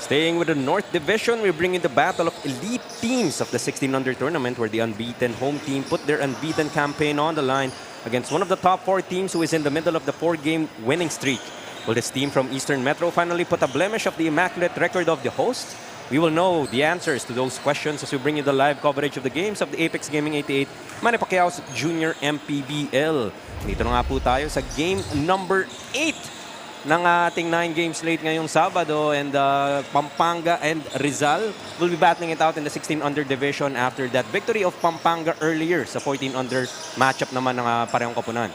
Staying with the North Division, we bring in the battle of elite teams of the 16-under tournament where the unbeaten home team put their unbeaten campaign on the line against one of the top 4 teams who is in the middle of the 4-game winning streak. Will this team from Eastern Metro finally put a blemish of the immaculate record of the host? We will know the answers to those questions as we bring you the live coverage of the games of the Apex Gaming 88 Manny Pacquiao's Junior MPBL. Dito na nga po tayo sa game number 8 ng ating 9-game slate ngayong Sabado, and Pampanga and Rizal will be battling it out in the 16-under division after that victory of Pampanga earlier sa 14-under matchup naman ng parehong koponan.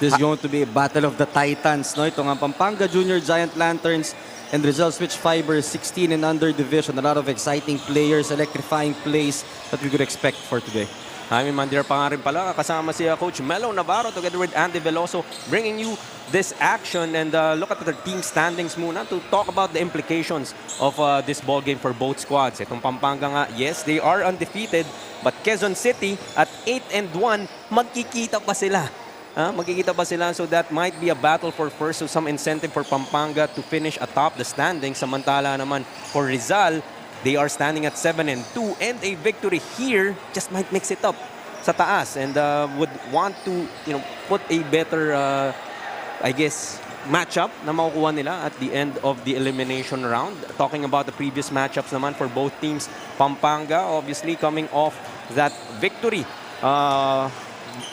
This is going to be a battle of the titans, no? Ito nga Pampanga Junior Giant Lanterns and Rizal Switch Fiber 16 and under division. A lot of exciting players, electrifying plays that we could expect for today. Jaime Mandir pa nga rin pala, kasama si Coach Melo Navarro together with Andy Veloso bringing you this action, and look at the team standings muna to talk about the implications of this ball game for both squads. Itong Pampanga nga, yes, they are undefeated, but Quezon City at 8-1, magkikita pa sila. Magkikita pa sila, so that might be a battle for first, so some incentive for Pampanga to finish atop the standings. Samantala naman for Rizal, they are standing at 7-2, and a victory here just might mix it up sa taas, and would want to, put a better, I guess, matchup na makukuha nila at the end of the elimination round. Talking about the previous matchups naman for both teams, Pampanga obviously coming off that victory.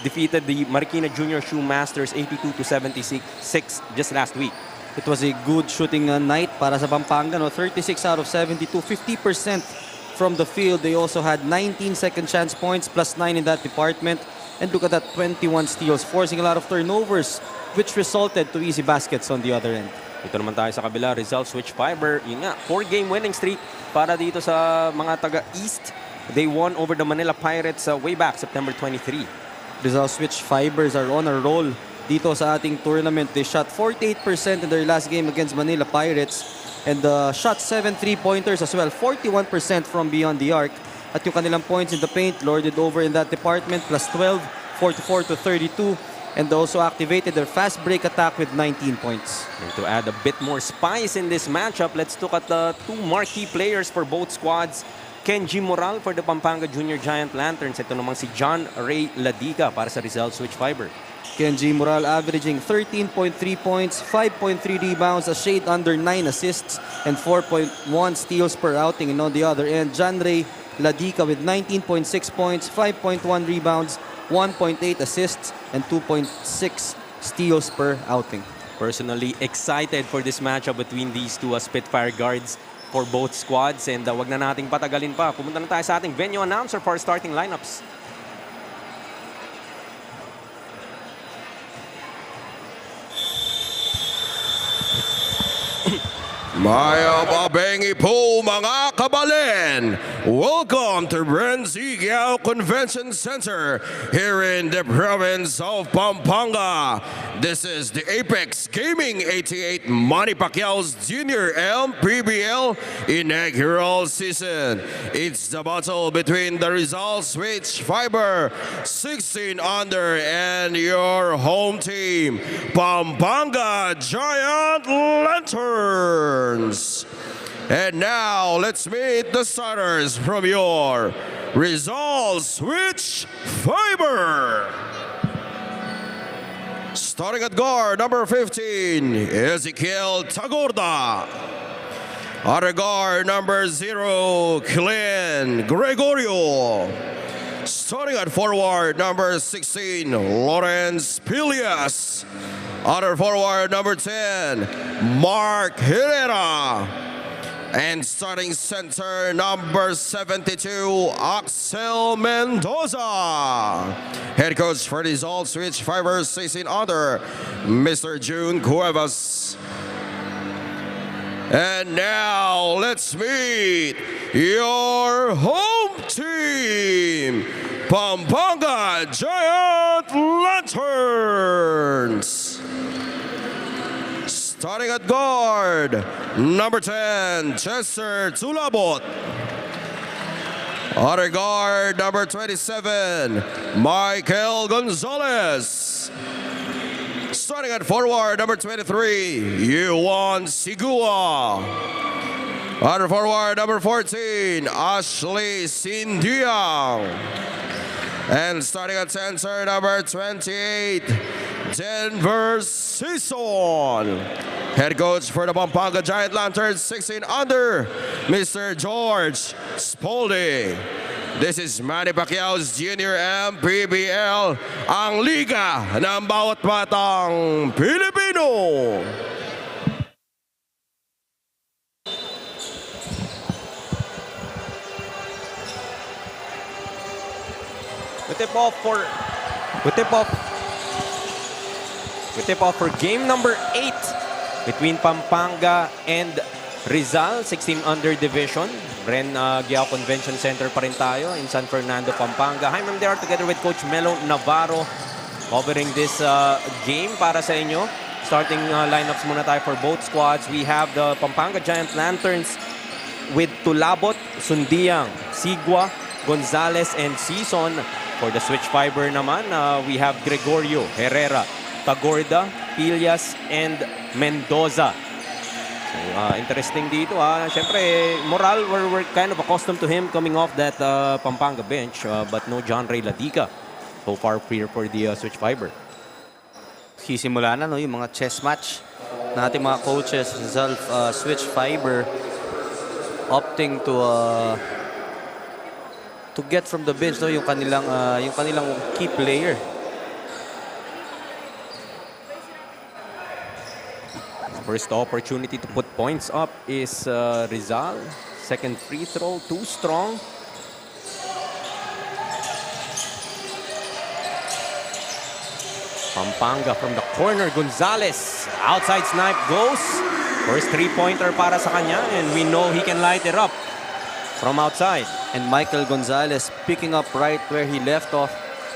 Defeated the Marikina Junior Shoe Masters 82-76 just last week. It was a good shooting night para sa Pampanga, no? 36 out of 72, 50% from the field. They also had 19 second chance points, plus 9 in that department. And look at that, 21 steals, forcing a lot of turnovers, which resulted to easy baskets on the other end. Ito naman tayo sa kabila, Rizal Switch Fiber. Yun nga, 4-game winning streak para dito sa mga taga-East. They won over the Manila Pirates way back September 23. Rizal Switch Fibers are on a roll dito sa ating tournament. They shot 48% in their last game against Manila Pirates, and shot 7 3-pointers as well, 41% from beyond the arc. At yung kanilang points in the paint lorded over in that department, plus 12, 44-32, and also activated their fast break attack with 19 points. And to add a bit more spice in this matchup, let's look at the 2 marquee players for both squads. Kenji Moral for the Pampanga Junior Giant Lanterns. Ito namang si John Ray Ladica para sa Rizal Switch Fiber. Kenji Moral averaging 13.3 points, 5.3 rebounds, a shade under 9 assists, and 4.1 steals per outing. And on the other end, John Ray Ladica with 19.6 points, 5.1 rebounds, 1.8 assists, and 2.6 steals per outing. Personally excited for this matchup between these two Spitfire guards for both squads, and wag na nating patagalin pa. Pumunta na tayo sa ating venue announcer for starting lineups. Maya babengi po mga kabalin. Welcome to Bren Convention Center here in the province of Pampanga. This is the Apex Gaming 88 Manny Pacquiao's Junior MPBL Inaugural season. It's the battle between the Rizal Switch Fiber 16 under and your home team, Pampanga Giant Lanterns. And now let's meet the starters from your Rizal Switch Fiber. Starting at guard, number 15, Ezekiel Tagorda. Other guard, number 0, Glenn Gregorio. Starting at forward, number 16, Lawrence Pilias. Other forward, number 10, Mark Herrera. And starting center, number 72, Axel Mendoza. Head coach for the Rizal Switch Fiber 16 under, Mr. June Cuevas. And now let's meet your home team, Pampanga Giant Lanterns. Starting at guard, number 10, Chester Tulabot. Other guard, number 27, Michael Gonzalez. Starting at forward, number 23, Yuan Sigua. Under forward, number 14, Ashley Sindiang. And starting at center, number 28, Denver Season. Head coach for the Pampanga Giant Lanterns, 16 under, Mr. George Spalding. This is Manny Pacquiao's Junior MPBL, ang liga ng bawat batang Pilipino. We tip off for game number 8 between Pampanga and Rizal, 16 under division. Bren, Giao Convention Center pa rin tayo in San Fernando, Pampanga. Hi, ma'am, there together with Coach Melo Navarro covering this game para sa inyo. Starting lineups muna tayo for both squads. We have the Pampanga Giant Lanterns with Tulabot, Sundiang, Sigua, Gonzales, and Season. For the switch fiber naman, we have Gregorio, Herrera, Tagorda, Pillas, and Mendoza. So, interesting dito. Siyempre, Moral, we're kind of accustomed to him coming off that Pampanga bench, but no John Ray Ladica. So far, clear for the switch fiber. Sisimula na, no, yung mga chess match na ating mga coaches. Rizal switch fiber opting to get from the bench, no, yung kanilang key player. First opportunity to put points up is Rizal. Second free throw, too strong. Pampanga from the corner, Gonzales. Outside snipe goes. First three-pointer para sa kanya, and we know he can light it up from outside. And Michael Gonzales picking up right where he left off,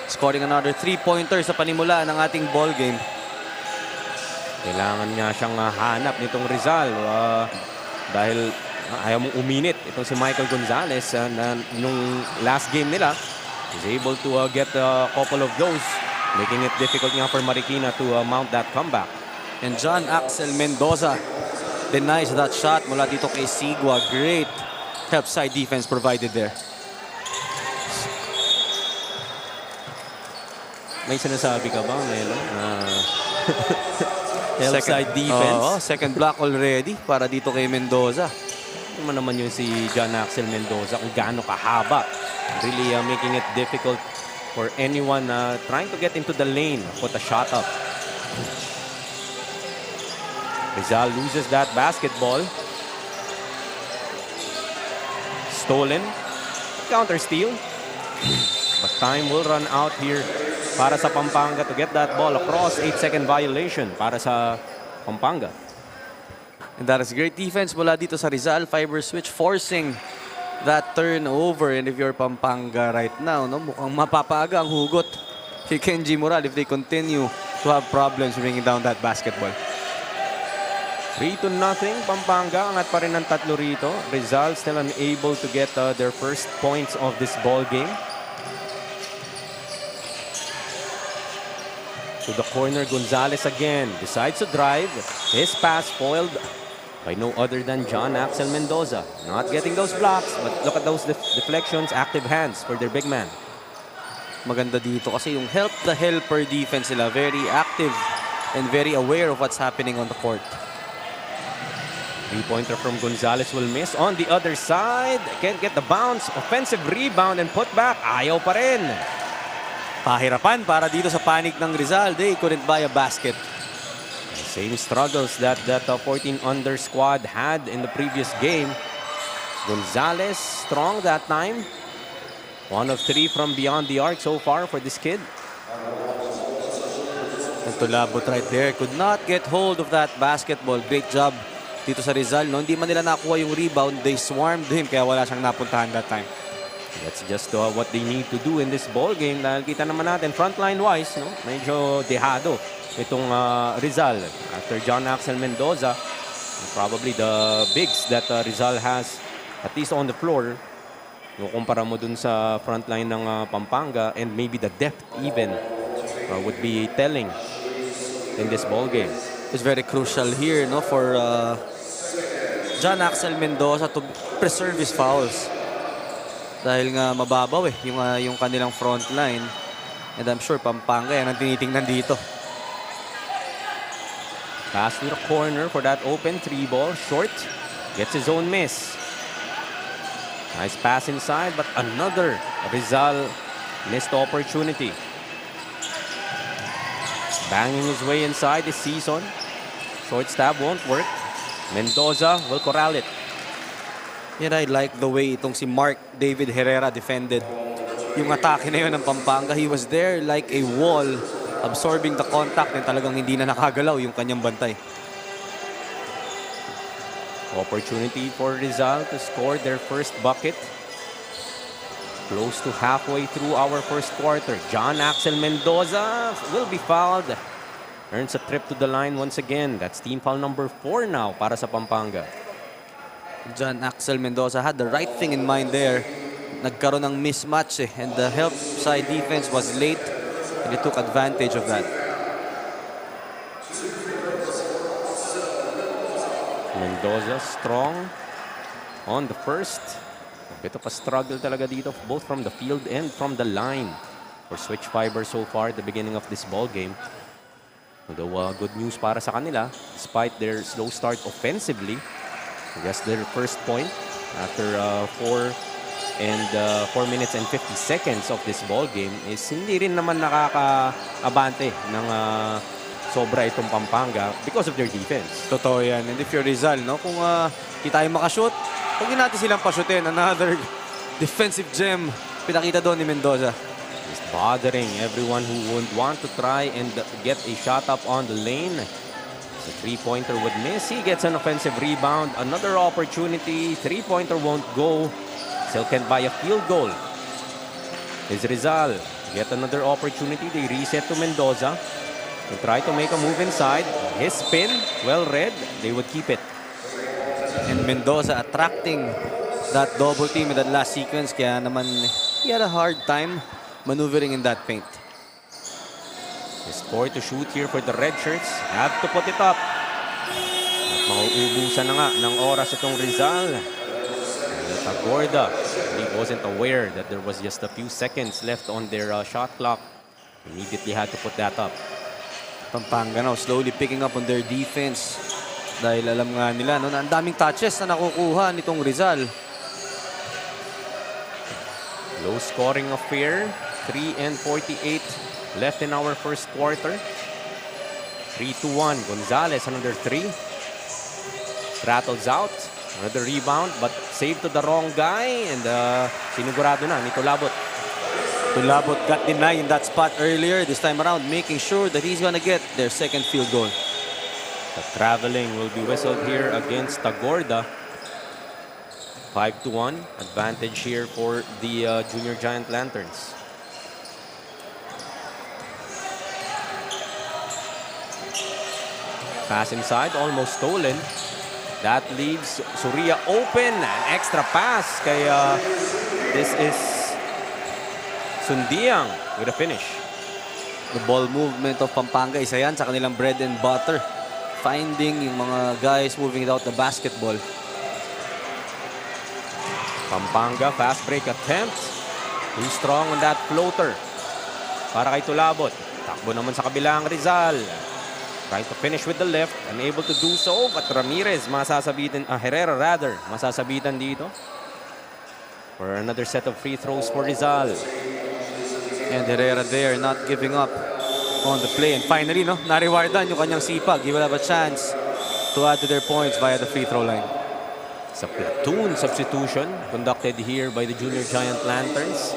scoring another three-pointer sa panimula ng ating ball game. Kailangan nga siyang hanap nitong Rizal dahil ayaw mong uminit itong si Michael Gonzales. Nung last game nila, he's able to get a couple of those, making it difficult nga for Marikina to mount that comeback. And John Axel Mendoza denies that shot mula dito kay Sigua. Great help side defense provided there. May sinasabi ka ba, Melo? Help side defense. Second block already para dito kay Mendoza. Naman yung si John Axel Mendoza kung gaano kahaba. Really making it difficult for anyone trying to get into the lane, put a shot up. Rizal loses that basketball. Stolen. Counter steal. But time will run out here para sa Pampanga to get that ball across. 8-second violation para sa Pampanga. And that is great defense mula dito sa Rizal. Fiber switch forcing that turnover. And if you're Pampanga right now, no, mukhang mapapaga ang hugot kay Kenji Moral if they continue to have problems bringing down that basketball. 3-0 Pampanga. Angat pa rin ang tatlo rito. Rizal still unable to get their first points of this ball game. To the corner, Gonzales again. Decides to drive. His pass foiled by no other than John Axel Mendoza. Not getting those blocks, but look at those deflections. Active hands for their big man. Maganda dito kasi yung help the helper defense nila. Very active and very aware of what's happening on the court. Three-pointer from Gonzales will miss. On the other side, can't get the bounce. Offensive rebound and put back. Ayaw pa rin. Pahirapan para dito sa panig ng Rizal. They couldn't buy a basket. Same struggles that 14 under squad had in the previous game. Gonzales strong that time. 1 of 3 from beyond the arc so far for this kid. And Tulabot right there could not get hold of that basketball. Great job dito sa Rizal. No? Hindi man nila nakuha yung rebound. They swarmed him kaya wala siyang napuntahan that time. That's just what they need to do in this ball game. Dahil kita naman natin, frontline-wise, no? Medyo dehado itong Rizal. After John Axel Mendoza, probably the bigs that Rizal has, at least on the floor, no, kumpara mo dun sa frontline ng Pampanga, and maybe the depth even would be telling in this ball game. It's very crucial here, no, for John Axel Mendoza to preserve his fouls. Dahil nga mababaw yung kanilang front line. And I'm sure Pampanga yan ang tinitingnan dito. Pass to the corner for that open 3 ball. Short. Gets his own miss. Nice pass inside, but another Rizal missed opportunity. Banging his way inside this season. Short stab won't work. Mendoza will corral it. Yan, I like the way itong si Mark David Herrera defended yung atake na yun ng Pampanga. He was there like a wall, absorbing the contact, and talagang hindi na nakagalaw yung kanyang bantay. Opportunity for Rizal to score their first bucket. Close to halfway through our first quarter. John Axel Mendoza will be fouled. Earns a trip to the line once again. That's team foul number 4 now para sa Pampanga. John Axel Mendoza had the right thing in mind there. Nagkaroon ng mismatch and the help side defense was late and he took advantage of that. Mendoza strong on the first. A bit of a struggle talaga dito, both from the field and from the line for Switch Fiber so far at the beginning of this ball game. Although good news para sa kanila, despite their slow start offensively, I guess their first point after 4 minutes and 50 seconds of this ball game is hindi rin naman nakaka-abante ng sobra itong Pampanga because of their defense. Totoo yan. And if you're Rizal, no, kung di tayo makashoot, huwag natin silang pashotin. Another defensive gem pinakita doon ni Mendoza. He's bothering everyone who would want to try and get a shot up on the lane. The 3-pointer would miss. He gets an offensive rebound. Another opportunity. 3-pointer won't go. Still can buy a field goal. Is Rizal. Get another opportunity. They reset to Mendoza. They try to make a move inside. His spin, well read. They would keep it. And Mendoza attracting that double team in that last sequence. Kaya naman he had a hard time maneuvering in that paint. His score to shoot here for the red shirts. Have to put it up. At mauubusan na nga ng oras itong Rizal. Tagorda, he wasn't aware that there was just a few seconds left on their shot clock. Immediately had to put that up. Pampanga now slowly picking up on their defense. Dahil alam nga nila no, na ang daming touches na nakukuha nitong Rizal. Low scoring affair. 3:48 left in our first quarter. 3-1. Gonzalez, another 3. Rattles out. Another rebound, but saved to the wrong guy. And sinigurado na ni Tulabot. Tulabot got denied in that spot earlier. This time around, making sure that he's gonna get their second field goal. The traveling will be whistled here against Tagorda. 5-1. Advantage here for the Junior Giant Lanterns. Pass inside, almost stolen. That leaves Surya open. An extra pass. Kaya this is Sundiang with a finish. The ball movement of Pampanga, isa yan sa kanilang bread and butter. Finding yung mga guys moving it out the basketball. Pampanga, fast break attempt. Too strong on that floater. Para kay Tulabot. Takbo naman sa kabilang Rizal. Trying to finish with the left. Unable to do so. But Ramirez, Herrera rather, masasabitan dito. For another set of free throws for Rizal. And Herrera there, not giving up on the play. And finally, no, na-rewardan yung kanyang sipag. He will have a chance to add to their points via the free throw line. It's a platoon substitution conducted here by the Junior Giant Lanterns.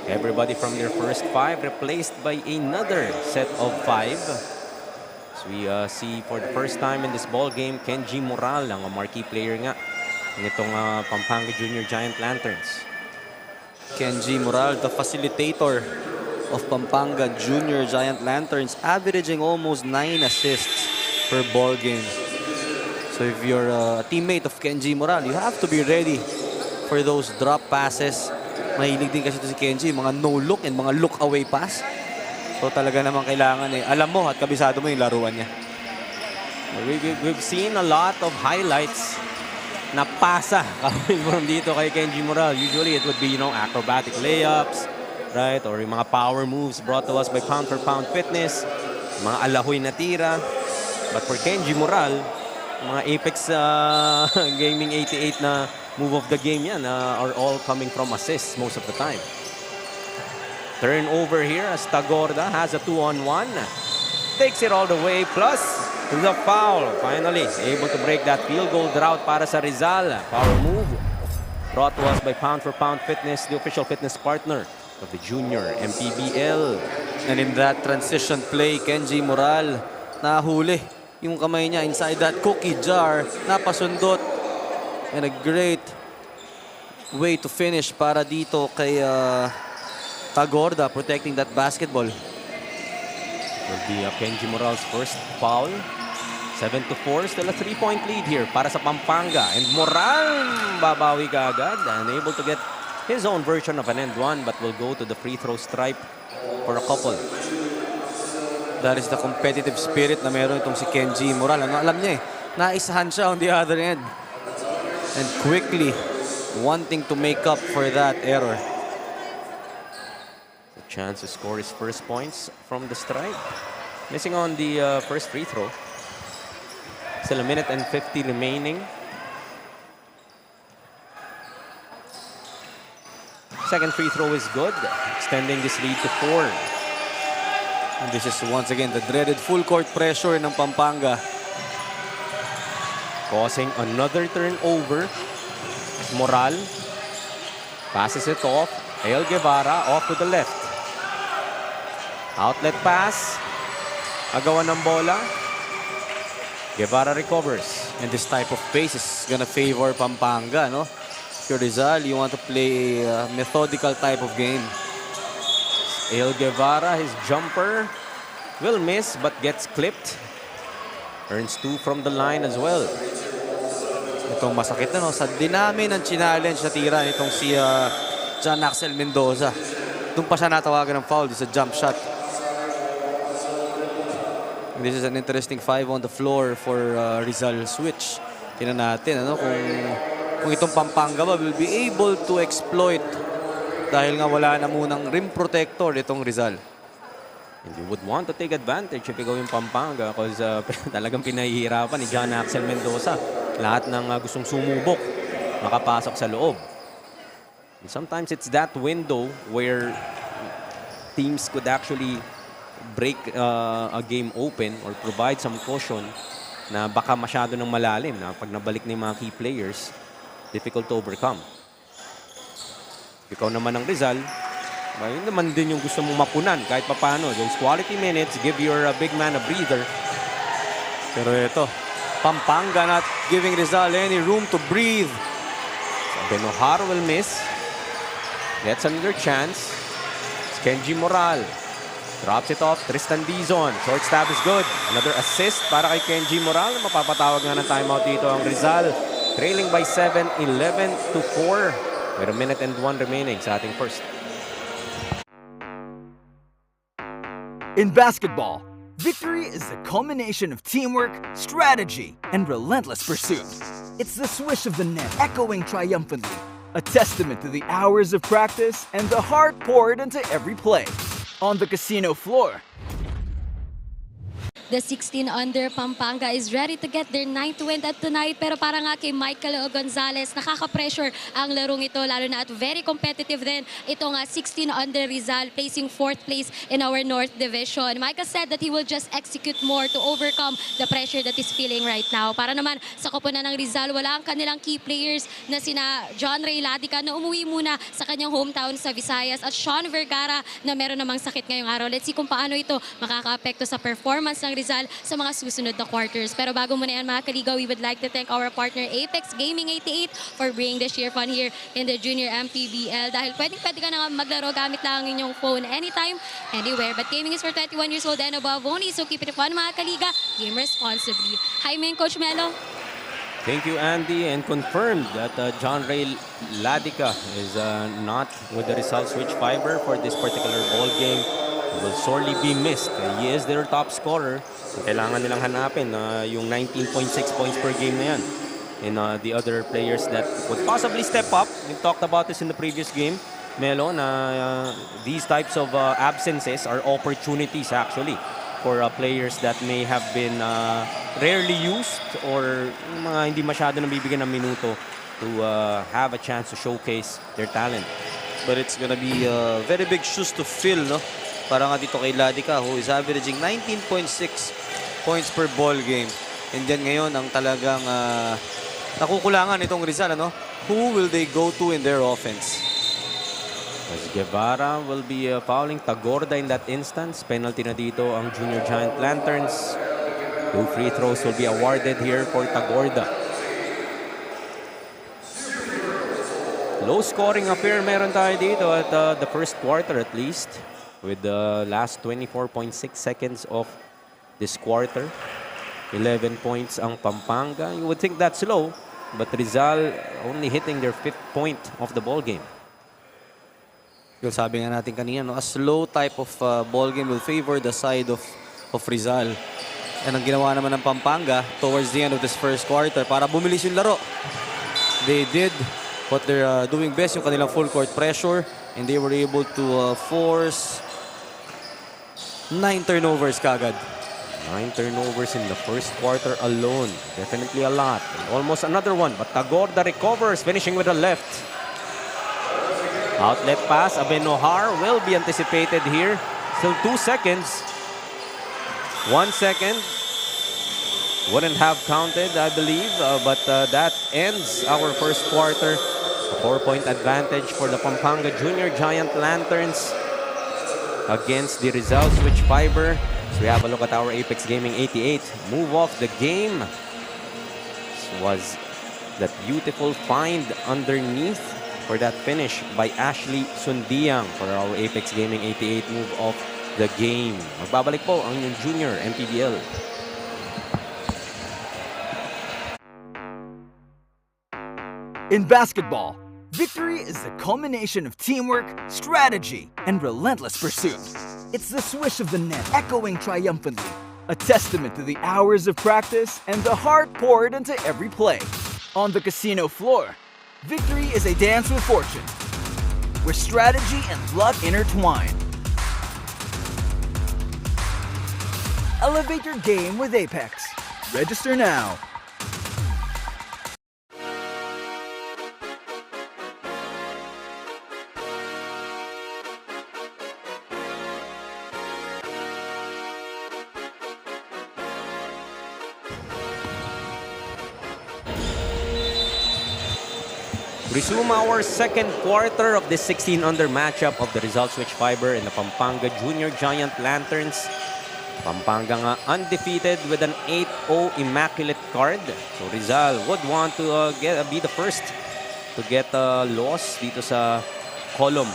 Everybody from their first 5 replaced by another set of 5. We see for the first time in this ball game, Kenji Moral, ang marquee player nga ng itong Pampanga Junior Giant Lanterns. Kenji Moral, the facilitator of Pampanga Junior Giant Lanterns, averaging almost 9 assists per ball game. So if you're a teammate of Kenji Moral, you have to be ready for those drop passes. Mahilig din kasi ito si Kenji, mga no-look and mga look-away pass. So talaga naman kailangan alam mo at kabisado mo yung laruan niya. We've seen a lot of highlights na pasa coming from dito kay Kenji Moral. Usually it would be, acrobatic layups, right? Or yung mga power moves brought to us by Pound for Pound Fitness, mga alahoy na tira. But for Kenji Moral, mga Apex Gaming 88 na move of the game yan are all coming from assists most of the time. Turnover here as Tagorda has a 2-on-1. Takes it all the way, plus the foul. Finally, able to break that field goal drought para sa Rizal. Power move brought to us by Pound for Pound Fitness, the official fitness partner of the junior MPBL. And in that transition play, Kenji Moral nahuli yung kamay niya inside that cookie jar. Napasundot. And a great way to finish para dito kay Tagorda, protecting that basketball. Will be Kenji Moral's first foul. 7-4, still a 3-point lead here para sa Pampanga. And Moral babawi kaagad and able to get his own version of an end one, but will go to the free throw stripe for a couple. That is the competitive spirit na meron itong si Kenji Moral. Alam niya naisahan siya on the other end. And quickly wanting to make up for that error. The chance to score his first points from the stripe. Missing on the first free throw. Still a minute and 50 remaining. Second free throw is good, extending this lead to 4. And this is once again the dreaded full court pressure ng Pampanga. Causing another turnover. Moral passes it off. El Guevara off to the left. Outlet pass. Agawan ng bola. Guevara recovers. And this type of pace is gonna favor Pampanga, no? If you're Rizal, you want to play a methodical type of game. El Guevara, his jumper will miss but gets clipped. Earns 2 from the line as well. Itong masakit na, no? Sa dinami ng challenge na tira nitong si John Axel Mendoza. Doon pa siya natawagan ng foul. This is a jump shot. And this is an interesting 5 on the floor for Rizal switch. Tingnan natin kung itong Pampanga ba will be able to exploit dahil nga wala na munang rim protector itong Rizal. And you would want to take advantage if ikaw yung Pampanga because talagang pinahihirapan ni John Axel Mendoza. Lahat ng gustong sumubok makapasok sa loob. And sometimes it's that window where teams could actually break a game open or provide some caution na baka masyado ng malalim na pag nabalik ni mga key players, difficult to overcome. Ikaw naman ng Rizal, yun naman din yung gusto mong mapunan kahit papano. Those quality minutes give your big man a breather. Pero ito, Pampanga not giving Rizal any room to breathe. Benojar will miss. Gets another chance. It's Kenji Moral. Drops it off. Tristan Dizon. Short stab is good. Another assist para kay Kenji Moral. Mapapatawag nga ng timeout dito ang Rizal. Trailing by 7, 11-4. With a minute and 1 remaining sa ating first. In basketball, victory is the culmination of teamwork, strategy, and relentless pursuit. It's the swish of the net echoing triumphantly, a testament to the hours of practice and the heart poured into every play. On the casino floor, The 16 under Pampanga is ready to get their 9th win at tonight. Pero para nga kay Michael Gonzalez, nakaka-pressure ang larong ito, lalo na at very competitive din. Ito nga 16 under Rizal, placing 4th place in our North Division. Michael said that he will just execute more to overcome the pressure that he's feeling right now. Para naman sa koponan ng Rizal, wala ang kanilang key players na sina John Ray Ladica na umuwi muna sa kanyang hometown sa Visayas at Sean Vergara na meron namang sakit ngayong araw. Let's see kung paano ito makaka-apekto sa performance ng Rizal sa mga susunod na quarters. Pero bago muna yan mga kaligaw, we would like to thank our partner Apex Gaming 88 for bringing the sheer fun here in the Junior MPBL. Dahil pwede ka na maglaro gamit lang ang inyong phone anytime, anywhere. But gaming is for 21 years old and above only, so keep it fun mga kaliga. Game responsibly. Hi, main Coach Melo. Thank you, Andy, and confirmed that John Ray Ladica is not with the Rizal Switch Fiber for this particular ball game. will sorely be missed. He is their top scorer. Kailangan nilang hanapin yung 19.6 points per game na yan. And the other players that would possibly step up. We've talked about this in the previous game, Melo, na these types of absences are opportunities actually for players that may have been rarely used or mga hindi masyado nabibigyan ng minuto to have a chance to showcase their talent. But it's gonna be very big shoes to fill, no? Para nga dito kay Ladica, who is averaging 19.6 points per ball game. And yan ngayon ang talagang nakukulangan itong Rizal, ano? Who will they go to in their offense? As Guevara will be fouling Tagorda in that instance. Penalty na dito ang Junior Giant Lanterns. 2 free throws will be awarded here for Tagorda. Low scoring affair meron tayo dito at the first quarter at least. With the last 24.6 seconds of this quarter. 11 points ang Pampanga. You would think that's low, but Rizal only hitting their 5th point of the ball game. Yung sabi nga natin kanina, no, a slow type of ball game will favor the side of Rizal. And ang ginawa naman ng Pampanga towards the end of this first quarter para bumilis yung laro. They did what they're doing best, yung kanilang full court pressure, and they were able to force 9 turnovers kagad. 9 turnovers in the first quarter alone. Definitely a lot. And almost another one. But Tagorda recovers, finishing with the left. Outlet pass. Abenohar will be anticipated here. Still 2 seconds. 1 second. Wouldn't have counted, I believe. But that ends our first quarter. A 4-point advantage for the Pampanga Junior Giant Lanterns against the Rizal Switch Fiber. So we have a look at our Apex Gaming 88 move off the game. This was that beautiful find underneath for that finish by Ashley Sundiang for our Apex Gaming 88 move off the game. Magbabalik po ang yung junior MPBL. In basketball, victory is the culmination of teamwork, strategy, and relentless pursuit. It's the swish of the net echoing triumphantly, a testament to the hours of practice and the heart poured into every play. On the casino floor, victory is a dance with fortune, where strategy and luck intertwine. Elevate your game with Apex. Register now. Resume our second quarter of this 16-under matchup of the Rizal Switch Fiber and the Pampanga Junior Giant Lanterns. Pampanga nga undefeated with an 8-0 immaculate card. So Rizal would want to be the first to get a loss dito sa column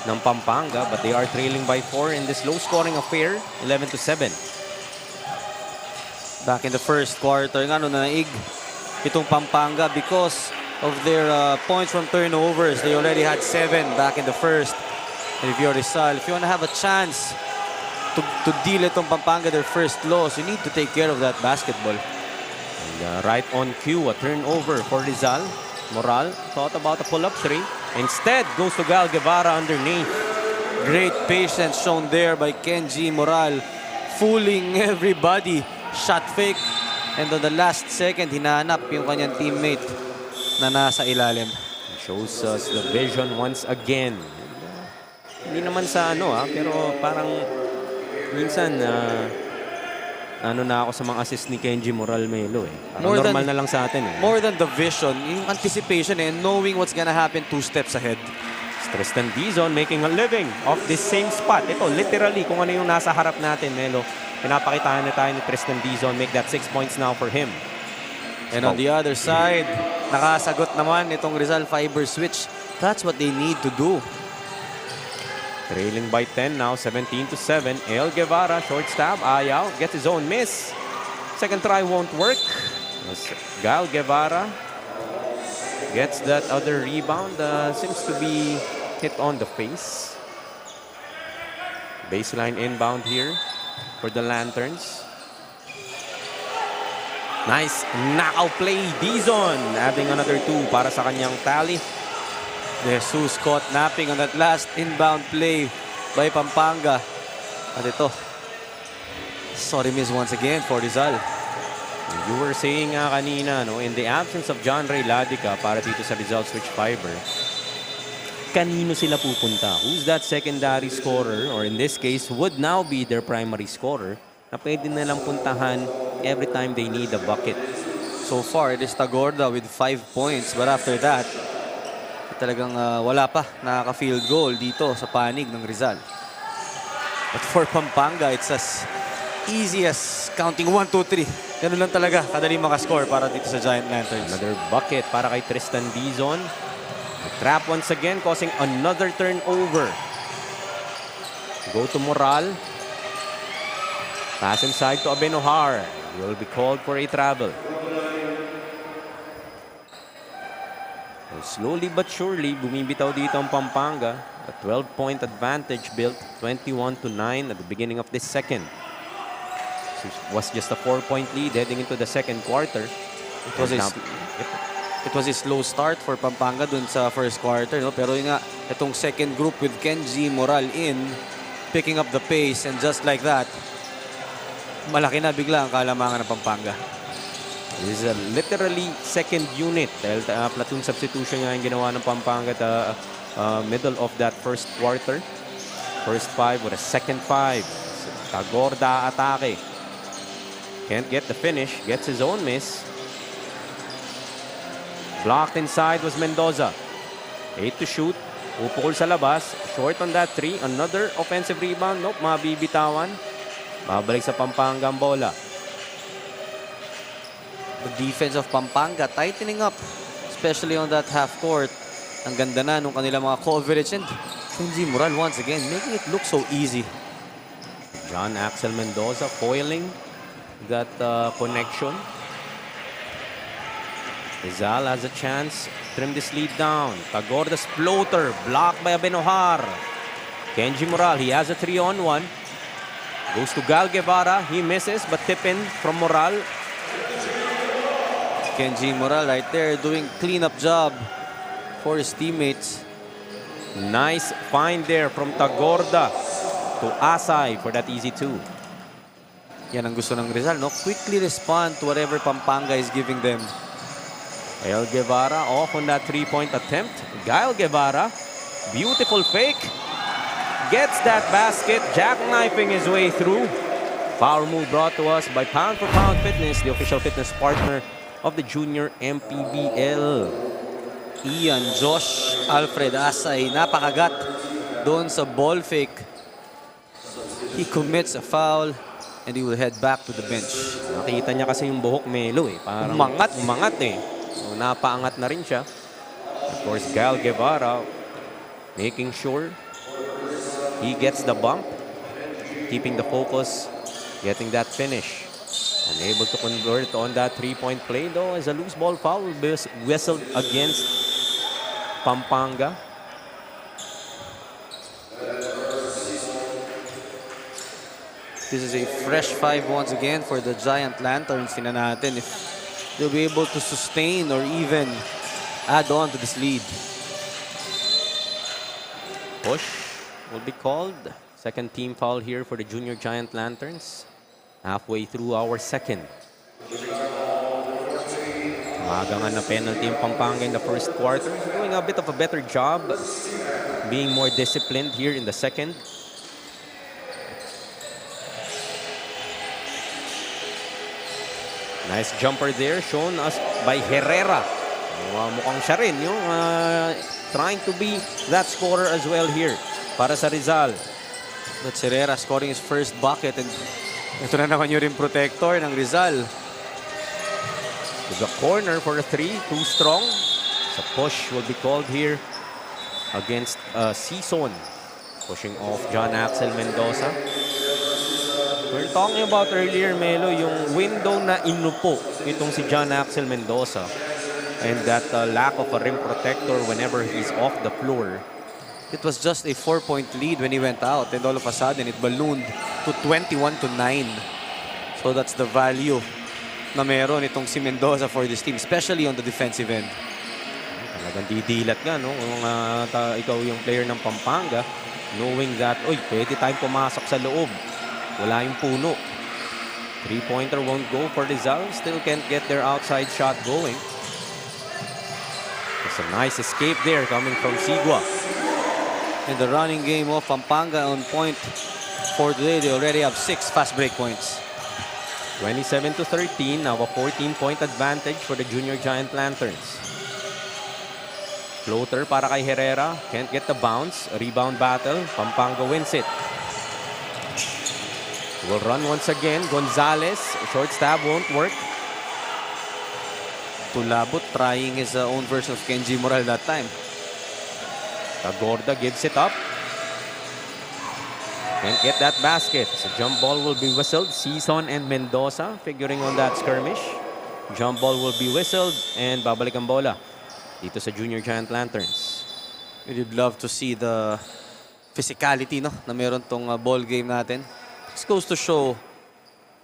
ng Pampanga, but they are trailing by 4 in this low-scoring affair, 11-7. Back in the first quarter, nga no naig itong Pampanga because of their points from turnovers. They already had 7 back in the first. And if you're Rizal, if you want to have a chance to deal itong Pampanga their first loss, you need to take care of that basketball. And right on cue, a turnover for Rizal. Moral thought about a pull-up 3. Instead, goes to Gal Guevara underneath. Great patience shown there by Kenji Moral. Fooling everybody. Shot fake. And on the last second, hinahanap yung kanyang teammate na nasa ilalim. Shows us the vision once again. Hindi naman sa pero parang minsan ano na ako sa mga assist ni Kenji Moral Melo eh. Parang normal na lang sa atin eh. More than the vision, yung anticipation and knowing what's gonna happen 2 steps ahead. Tristan Dizon making a living off this same spot. Ito, literally, kung ano yung nasa harap natin, Melo. Pinapakitaan na tayo ni Tristan Dizon. Make that 6 points now for him. And on the other side, nakasagot naman itong Rizal Fiber switch. That's what they need to do. Trailing by 10 now, 17-7. El Guevara, short stab, ayaw, gets his own miss. Second try won't work. As Gal Guevara gets that other rebound. Seems to be hit on the face. Baseline inbound here for the Lanterns. Nice knockout play. Dizon adding another 2 para sa kanyang tally. Jesus caught napping on that last inbound play by Pampanga. At ito, sorry miss once again for Rizal. You were saying kanina, no, in the absence of John Ray Ladica para dito sa Rizal Switch Fiber, kanino sila pupunta? Who's that secondary scorer, or in this case, would now be their primary scorer, na pwede nilang puntahan every time they need a bucket? So far, it is Tagorda with 5 points. But after that, talagang wala pa nakaka-field goal dito sa panig ng Rizal. But for Pampanga, it's as easy as counting 1, 2, 3. Ganun lang talaga, kadali makascore para dito sa Giant Lanterns. Another bucket para kay Tristan Dizon. The trap once again, causing another turnover. Go to Moral. Pass inside to Abenohar. Will be called for a travel. And slowly but surely, bumibitaw dito ang Pampanga. A 12-point advantage built 21-9 at the beginning of this second. It was just a 4-point lead heading into the second quarter. It was a slow start for Pampanga dun sa first quarter, no? Pero yun nga, itong second group with Kenji Moral in, picking up the pace, and just like that, malaki na bigla ang kalamangan ng Pampanga. This is a literally second unit dahil platoon substitution nga yung ginawa ng Pampanga at middle of that first quarter. First 5 with a second 5. Tagorda atake. Can't get the finish. Gets his own miss. Blocked inside was Mendoza. 8 to shoot. Upukol sa labas. Short on that 3. Another offensive rebound. Nope, mabibitawan. Babalik sa Pampanga ang bola. The defense of Pampanga tightening up, especially on that half court. Ang ganda na nung kanilang mga coverage, and Kenji Moral once again making it look so easy. John Axel Mendoza foiling that connection. Rizal has a chance. Trim this lead down. Tagorda's floater blocked by Abenohar. Kenji Moral, he has a 3-on-1. Goes to Gal Guevara. He misses, but tip in from Moral. Kenji Moral right there doing cleanup job for his teammates. Nice find there from Tagorda to Asay for that easy 2. Yan ang gusto ng Rizal, no? Quickly respond to whatever Pampanga is giving them. El Guevara off on that 3-point attempt. Gael Guevara, beautiful fake. Gets that basket, jackknifing his way through. Power move brought to us by Pound for Pound Fitness, the official fitness partner of the junior MPBL. Ian, Josh, Alfred Asay, napakagat doon sa ball fake. He commits a foul and he will head back to the bench. Nakita niya kasi yung buhok Melo eh. Parang umangat eh. So, napaangat na rin siya. Of course, Gael Guevara making sure he gets the bump. Keeping the focus. Getting that finish. Unable to convert on that 3-point play though as a loose ball foul whistled against Pampanga. This is a fresh 5 once again for the Giant Lanterns. Tingnan natin if they'll be able to sustain or even add on to this lead. Push will be called. Second team foul here for the junior Giant Lanterns. Halfway through our second. Magangan na penalty yung Pampanga in the first quarter. Doing a bit of a better job. Being more disciplined here in the second. Nice jumper there shown us by Herrera. Mukhang siya rin yung trying to be that scorer as well here para sa Rizal. That's Herrera scoring his first bucket, and ito na naman yung rim protector ng Rizal. To the corner for a 3, too strong. So push will be called here against Season. Pushing off John Axel Mendoza. We're talking about earlier, Melo, yung window na inupo itong si John Axel Mendoza. And that lack of a rim protector whenever he's off the floor. It was just a 4-point lead when he went out, and all of a sudden it ballooned to 21-9. So that's the value na meron itong si Mendoza for this team, especially on the defensive end. Talagang didilat nga, no? Kung ikaw yung player ng Pampanga, knowing that, oy, pwede tayong pumasok sa loob. Wala yung puno. 3-pointer won't go for Rizal. Still can't get their outside shot going. It's a nice escape there coming from Sigua. And the running game of Pampanga on point for today. They already have 6 fast break points. 27-13. Now a 14-point advantage for the Junior Giant Lanterns. Floater para kay Herrera. Can't get the bounce. A rebound battle. Pampanga wins it. Will run once again. Gonzalez. Short stab won't work. Tulabot trying his own version of Kenji Moral that time. Tagorda gives it up. Can't get that basket. So jump ball will be whistled. Season and Mendoza figuring on that skirmish. Jump ball will be whistled and babalik ang bola dito sa Junior Giant Lanterns. We'd love to see the physicality, no, na meron tong ball game natin. This goes to show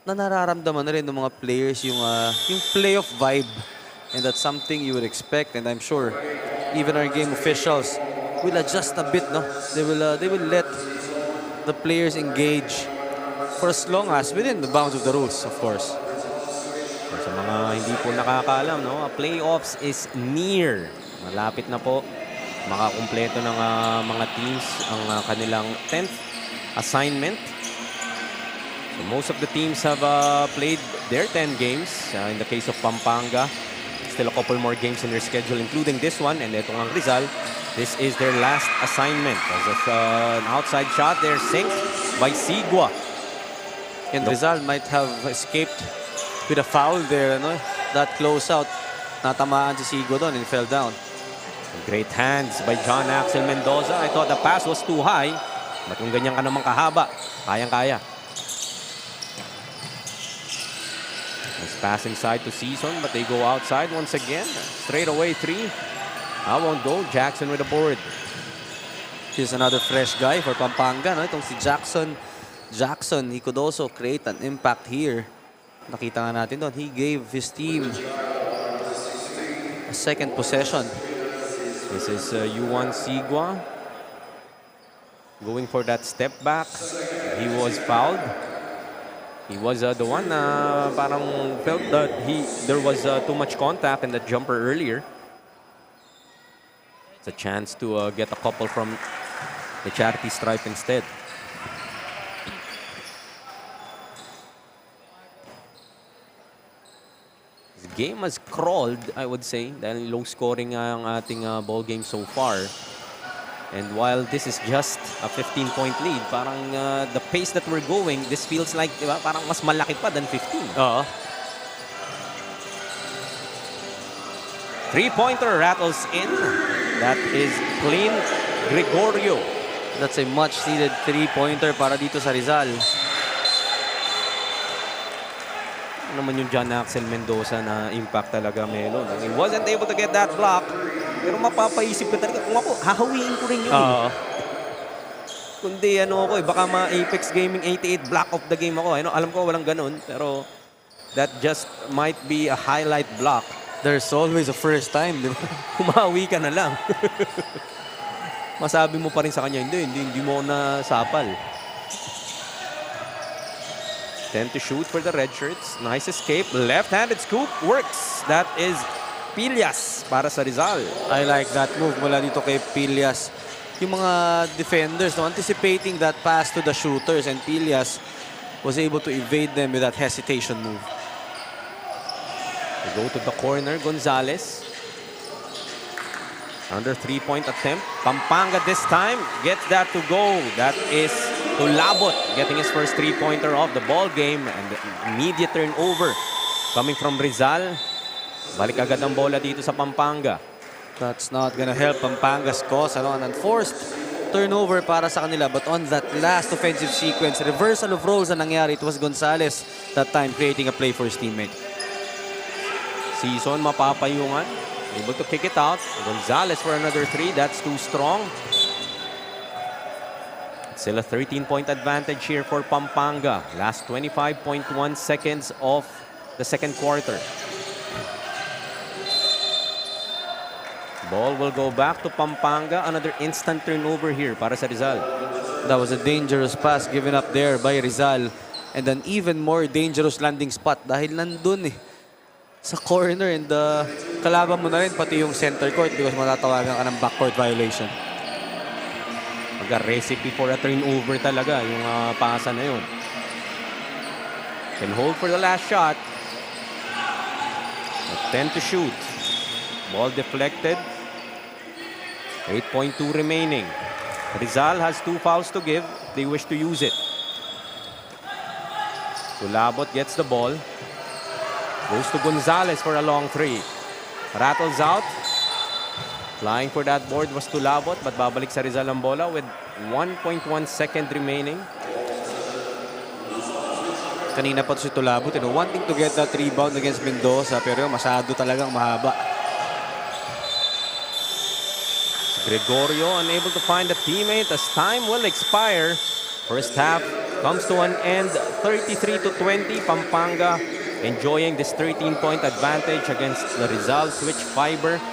na nararamdaman na rin ng mga players yung playoff vibe. And that's something you would expect, and I'm sure even our game officials will adjust a bit, no? They will let the players engage for as long as within the bounds of the rules, of course. So, sa mga hindi po nakakaalam, no, playoffs is near. Malapit na po makakumpleto ng mga teams ang kanilang 10th assignment. So most of the teams have played their 10 games. In the case of Pampanga, still a couple more games in their schedule, including this one. And ito ang Rizal. This is their last assignment. As an outside shot there, synced by Sigua. And Rizal might have escaped with a foul there, no? That close out. Natamaan si Sigua doon and fell down. Great hands by John Axel Mendoza. I thought the pass was too high. But kung ganyan ka naman kahaba, kayang-kaya. Nice pass inside to Season, but they go outside once again. Straight away three. I won't go. Jackson with the board. Here's another fresh guy for Pampanga, no? Itong si Jackson. Jackson, he could also create an impact here. Nakita nga natin doon. He gave his team a second possession. This is U1 Sigua going for that step back. He was fouled. He was the one parang felt that there was too much contact in that jumper earlier. It's a chance to get a couple from the charity stripe instead. The game has crawled, I would say, dahil low scoring ang ating ball game so far. And while this is just a 15-point lead, parang the pace that we're going, this feels like, diba, parang mas malaki pa than 15. Oo. Three-pointer rattles in. That is clean. Gregorio. That's a much-needed three-pointer para dito sa Rizal. Ano naman yung John Axel Mendoza na impact talaga, Melo. He wasn't able to get that block. Pero mapapaisip ka talaga, kung ako, hahawiin ko rin yun. Kundi ano ako baka ma-Apex Gaming 88 block of the game ako. Alam ko walang ganun, pero that just might be a highlight block. There's always a first time, di ba? Humawi ka na lang. Masabi mo pa rin sa kanya, hindi mo na sapal. 10 to shoot for the red shirts. Nice escape. Left-handed scoop works. That is Pillas para sa Rizal. I like that move mula dito kay Pillas. Yung mga defenders, no, anticipating that pass to the shooters, and Pillas was able to evade them with that hesitation move. They go to the corner. Gonzalez. Under three-point attempt. Pampanga this time gets that to go. That is Tulabot getting his first three-pointer of the ball game. And the immediate turnover coming from Rizal. Balik agad ang bola dito sa Pampanga. That's not gonna help Pampanga's cause. An unforced turnover para sa kanila. But on that last offensive sequence, reversal of roles na nangyari. It was Gonzalez that time creating a play for his teammate. Season mapapayungan. Able to kick it out. Gonzalez for another three. That's too strong. Still a 13-point advantage here for Pampanga. Last 25.1 seconds of the second quarter. Ball will go back to Pampanga. Another instant turnover here para sa Rizal. That was a dangerous pass given up there by Rizal. And an even more dangerous landing spot dahil nandun sa corner, and kalaban mo na rin pati yung center court because matatawagan ka ng backcourt violation. Recipe for a turnover talaga yung pasa na yun. Can hold for the last shot. 10 to shoot. Ball deflected. 8.2 remaining. Rizal has 2 fouls to give. They wish to use it. Tulabot gets the ball. Goes to Gonzalez for a long 3. Rattles out. Flying for that board was Tulabot, but babalik sa Rizal ang bola with 1.1 second remaining. Kanina pa to si Tulabot, wanting to get that rebound against Mendoza, pero masyado talagang mahaba. Gregorio unable to find a teammate as time will expire. First half comes to an end, 33-20. Pampanga enjoying this 13-point advantage against the Rizal Switch Fiber.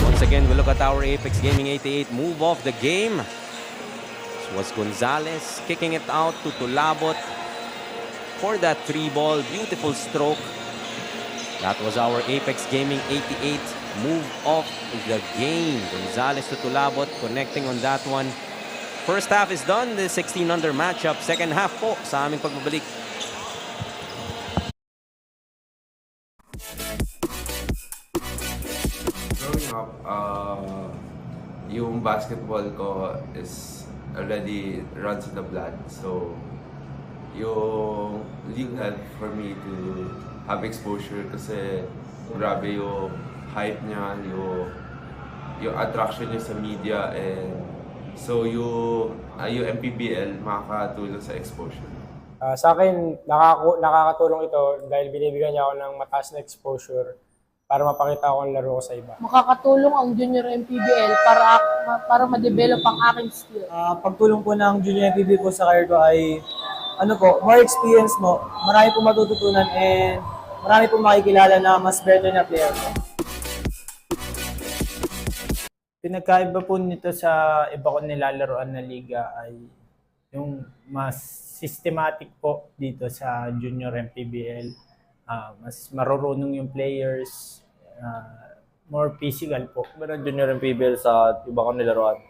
Once again, we look at our Apex Gaming 88 move of the game. This was Gonzalez kicking it out to Tulabot for that 3-ball. Beautiful stroke. That was our Apex Gaming 88 move of the game. Gonzalez to Tulabot connecting on that one. First half is done. The 16 under matchup. Second half po sa aming pagbabalik. Growing up, yung basketball ko is already runs in the blood. So, yung league helped for me to have exposure kasi grabe yung hype niya, yung attraction niya sa media, and so yung MPBL makakatulong sa exposure. Sa akin, nakakatulong ito dahil binibigyan niya ako ng mataas na exposure para mapakita ko ang laro ko sa iba. Makakatulong ang Junior MPBL para ma-develop ang aking skill. Pagtulong po ng Junior MPBL po sa career ko ay more experience mo, marami po matututunan, and marami po makikilala na mas better na player ko. Pinagkaiba po nito sa iba ko nilalaroan na liga ay yung mas systematic po dito sa Junior MPBL. Mas marurunong yung players, more physical po. Ng Junior MPBL sa iba kong nilaruan,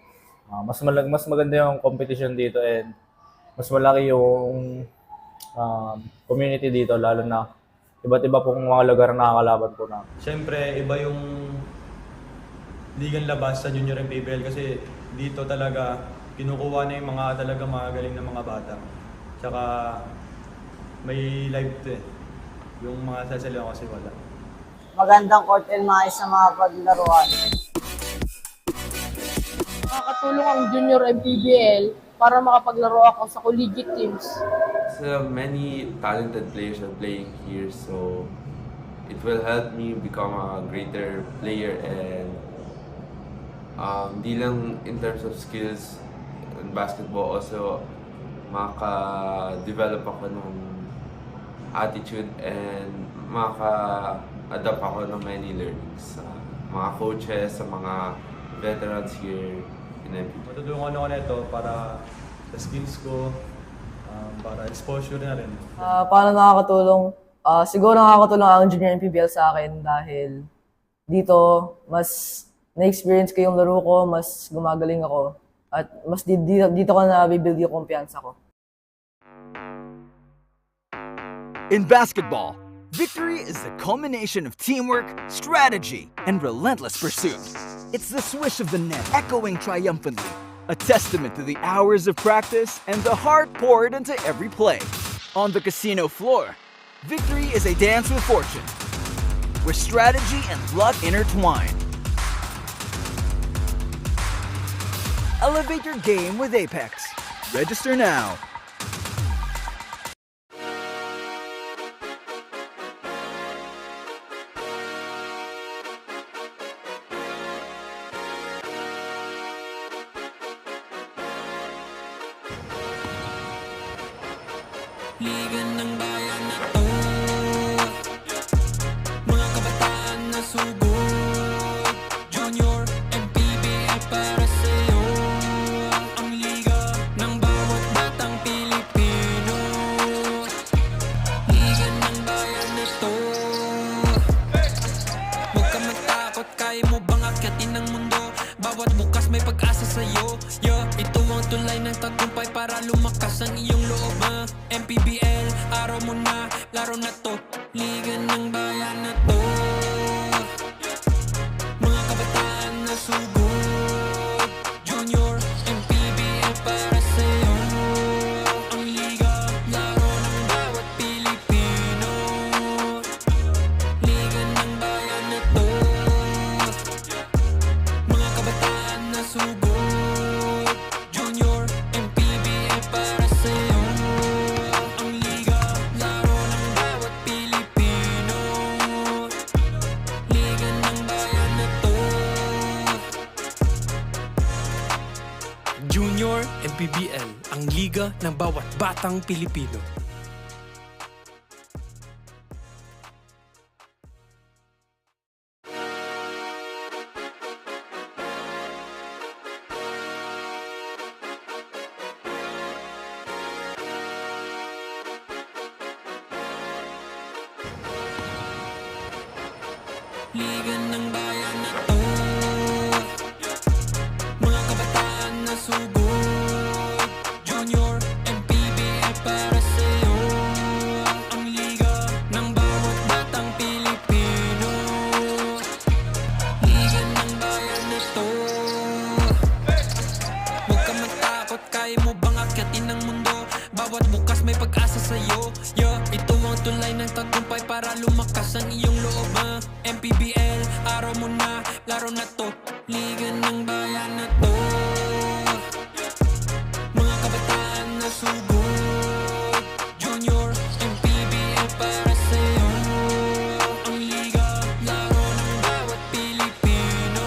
mas maganda yung competition dito, and mas malaki yung community dito, lalo na iba't iba pong mga lugar na nakakalaban po namin. Siyempre, iba yung ligang labas sa Junior MPBL kasi dito talaga kinukuha na yung mga talaga magaling na mga bata. Tsaka may live to Yung mga sasalihan kasi wala. Magandang court and maayos na mga paglaruan. Makakatulong ang Junior MPBL para makapaglaro ako sa collegiate teams. So many talented players are playing here, so it will help me become a greater player, and di lang in terms of skills in basketball, also maka-develop ako ng attitude and maka-adapt ako ng many learnings sa mga coaches, sa mga veterans here in MPBL. Matutulungan ako nito para sa skills ko, para exposure na rin. Paano nakakatulong? Siguro nakakatulong ang Junior MPBL sa akin dahil dito mas na-experience ko yung laro ko, mas gumagaling ako, at mas dito ko na bibuild yung kumpiyansa ko. In basketball, victory is the culmination of teamwork, strategy, and relentless pursuit. It's the swish of the net echoing triumphantly, a testament to the hours of practice and the heart poured into every play. On the casino floor, victory is a dance with fortune, where strategy and luck intertwine. Elevate your game with Apex. Register now. Liga ng bayan na to, mga kabataan na sugod, Junior MPBL para sa'yo. Ang liga ng bawat batang Pilipino, liga ng bayan na to. Huwag ka matakot, kaya mo bang akyatin ang mundo? Bawat bukas may pag-asa sa'yo. Ito ang tulay ng tagumpay para lumakas ang iyong loob. MPBL, araw mo na, laro na to. Liga ng bayan na to, mga kabataan na sugod, Junior MPBL para sa'yo. Ang liga, laro ng bawat Pilipino, liga ng bayan na to, mga kabataan na sugod, Junior MPBL para sa'yo. Ang liga, laro ng bawat Pilipino, liga ng bayan na to. Junior MPBL, ang liga ng bawat batang Pilipino. Liga ng bayan na to, mga kabataan na sugod, Junior MPBL para sa'yo. Ang liga ng bawat batang Pilipino, liga ng bayan na to. Huwag ka matakot, kaya mo bang akyatin ang mundo? Bawat bukas may pag-asa sa'yo. Ito ang tulay ng tagumpay para lumakas ang iyong loob. MPBL, araw mo na, laro na to. Liga ng bayan na to, mga kabataan na sugod, Junior MPBL para sa'yo. Ang liga, laro ng bawat Pilipino,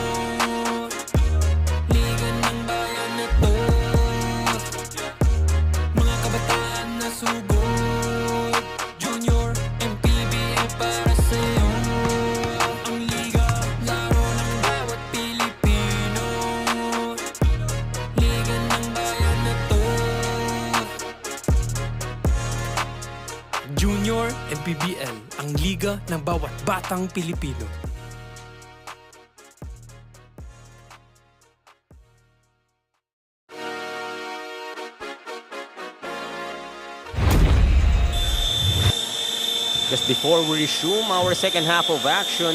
liga ng bayan na to, mga kabataan na sugod, Junior MPBL para sa'yo. Ang liga, laro ng bawat Pilipino, liga ng bayan na to. Junior MPBL, ang liga ng bawat batang Pilipino. Just before we resume our second half of action,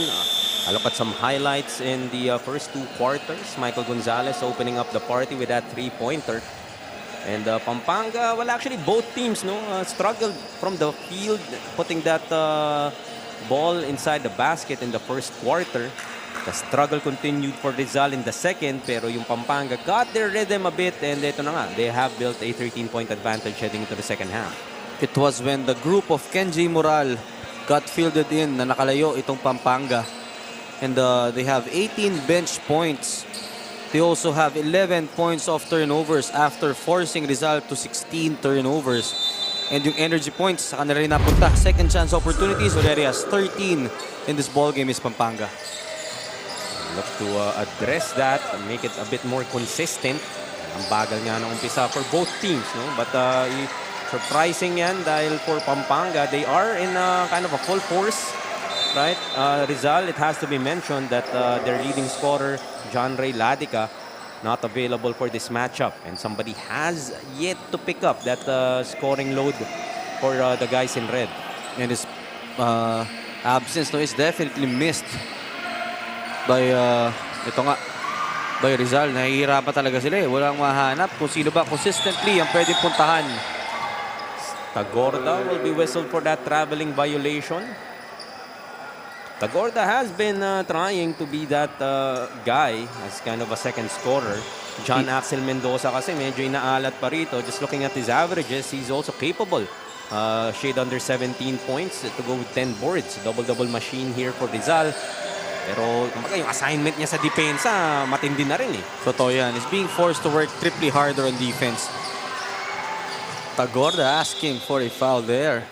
a look at some highlights in the first two quarters. Michael Gonzalez opening up the party with that three-pointer. And Pampanga, well, actually both teams struggled from the field, putting that ball inside the basket in the first quarter. The struggle continued for Rizal in the second, pero yung Pampanga got their rhythm a bit, and ito na nga, they have built a 13-point advantage heading into the second half. It was when the group of Kenji Moral got fielded in na nakalayo itong Pampanga. And they have 18 bench points. They also have 11 points off turnovers after forcing Rizal to 16 turnovers. And yung energy points, saka na rin napunta. Second chance opportunities, already has 13 in this ball game is Pampanga. Look to address that and make it a bit more consistent. Ang bagal nga ng umpisa for both teams, no? But surprising yan dahil for Pampanga, they are in kind of a full force, right? Rizal, it has to be mentioned that their leading scorer, John Ray Ladica, not available for this matchup. And somebody has yet to pick up that scoring load for the guys in red. And his absence is definitely missed by by Rizal. Nahihirapan talaga sila eh. Walang mahanap kung sino ba consistently ang pwedeng puntahan. Tagorda will be whistled for that traveling violation. Tagorda has been trying to be that guy as kind of a second scorer. John Axel Mendoza kasi medyo inaalat pa rito. Just looking at his averages, he's also capable. Shade under 17 points to go with 10 boards. Double-double machine here for Rizal. Pero kumbaga yung assignment niya sa depensa, matindi na rin eh. Totoo yan. He's being forced to work triply harder on defense. Tagorda asking for a foul there.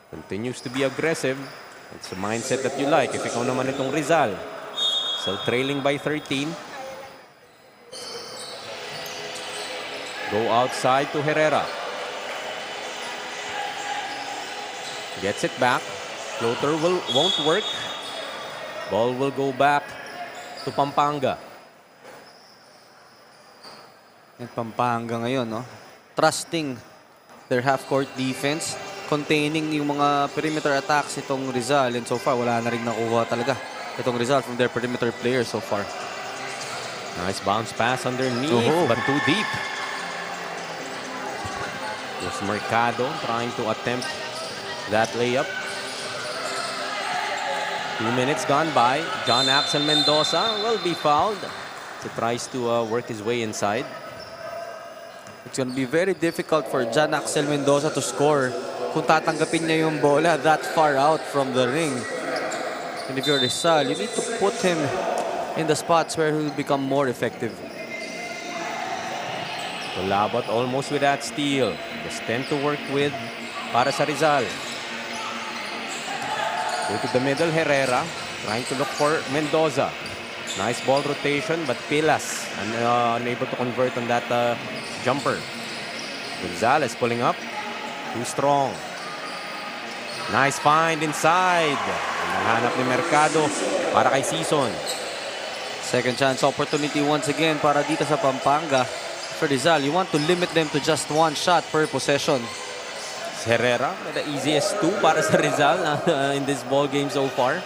Continues to be aggressive. It's a mindset that you like. If ikaw naman itong Rizal, still trailing by 13. Go outside to Herrera. Gets it back. Floater won't work. Ball will go back to Pampanga. And Pampanga ngayon, no? Trusting their half-court defense, containing yung mga perimeter attacks itong Rizal. And so far, wala na rin nakuha talaga itong Rizal from their perimeter players so far. Nice bounce pass underneath, but too deep. There's Mercado trying to attempt that layup. 2 minutes gone by. John Axel Mendoza will be fouled. He tries to work his way inside. It's going to be very difficult for John Axel Mendoza to score kung tatanggapin niya yung bola that far out from the ring. And if you're Rizal, you need to put him in the spots where he will become more effective. Tulabot almost with that steal. Just 10 to work with para sa Rizal. Go to the middle, Herrera. Trying to look for Mendoza. Nice ball rotation, but Pilas unable to convert on that jumper. Gonzalez pulling up. Too strong. Nice find inside. Nahanap ni Mercado para kay Season. Second chance opportunity once again para dito sa Pampanga. For Rizal, you want to limit them to just one shot per possession. Herrera, the easiest two para sa Rizal in this ball game so far.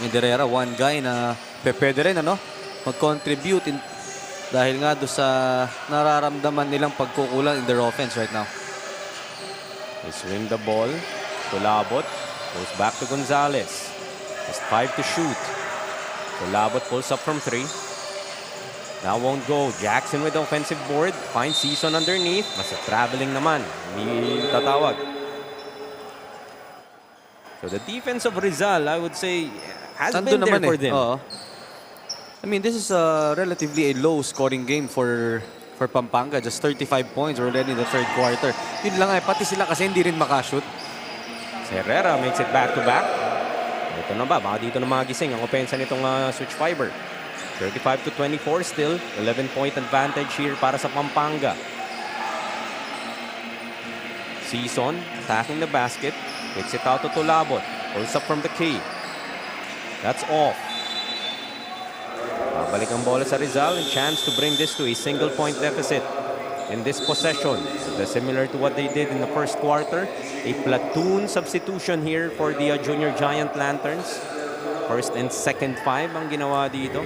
And Herrera, one guy na pwede rin mag-contribute dahil nga doon sa nararamdaman nilang pagkukulang in their offense right now. They swing the ball. Tulabot goes back to Gonzalez. Just 5 to shoot. Tulabot pulls up from 3. That won't go. Jackson with the offensive board. Finds Season underneath. Basta traveling naman. Hindi tatawag. So the defense of Rizal, I would say, has been there for them. I mean, this is a relatively a low scoring game for Pampanga. Just 35 points already in the third quarter. Yun lang pati sila kasi hindi rin makashoot. Herrera makes it back-to-back. Ito na ba? Baka dito na magising ang opensa nitong switch fiber. 35 to 24 still. 11-point advantage here para sa Pampanga. Season attacking the basket. Takes it out to Tulabot. Pulls up from the key. That's off. Babalik ang bola sa Rizal and chance to bring this to a single-point deficit in this possession. Similar to what they did in the first quarter. A platoon substitution here for the Junior Giant Lanterns. First and second 5 ang ginawa dito.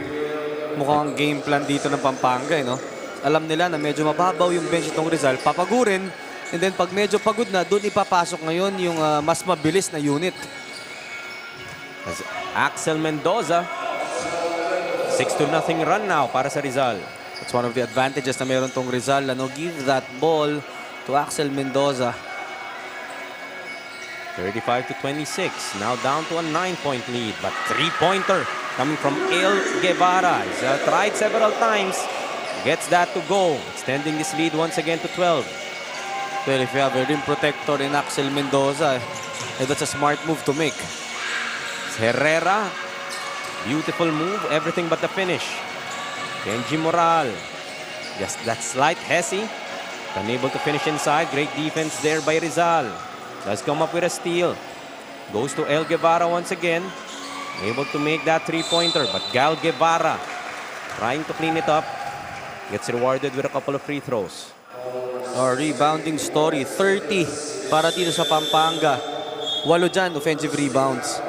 Mukhang game plan dito ng Pampanga, no? Alam nila na medyo mababaw yung bench itong Rizal. Papagurin. And then pag medyo pagod na, doon ipapasok ngayon yung mas mabilis na unit. As Axel Mendoza. 6-0 run now para sa Rizal. That's one of the advantages na meron tong Rizal. Give that ball to Axel Mendoza. 35 to 26. Now down to a 9-point lead. But 3-pointer coming from El Guevara. He's tried several times. Gets that to go. Extending this lead once again to 12. Well, if you have a rim protector in Axel Mendoza, that's a smart move to make. Herrera. Beautiful move. Everything but the finish. Kenji Moral. Just that slight hesi. Unable to finish inside. Great defense there by Rizal. Does come up with a steal. Goes to El Guevara once again. Able to make that 3-pointer. But Gal Guevara trying to clean it up. Gets rewarded with a couple of free throws. Our rebounding story. 30 para dito sa Pampanga. 8 dyan, offensive rebounds.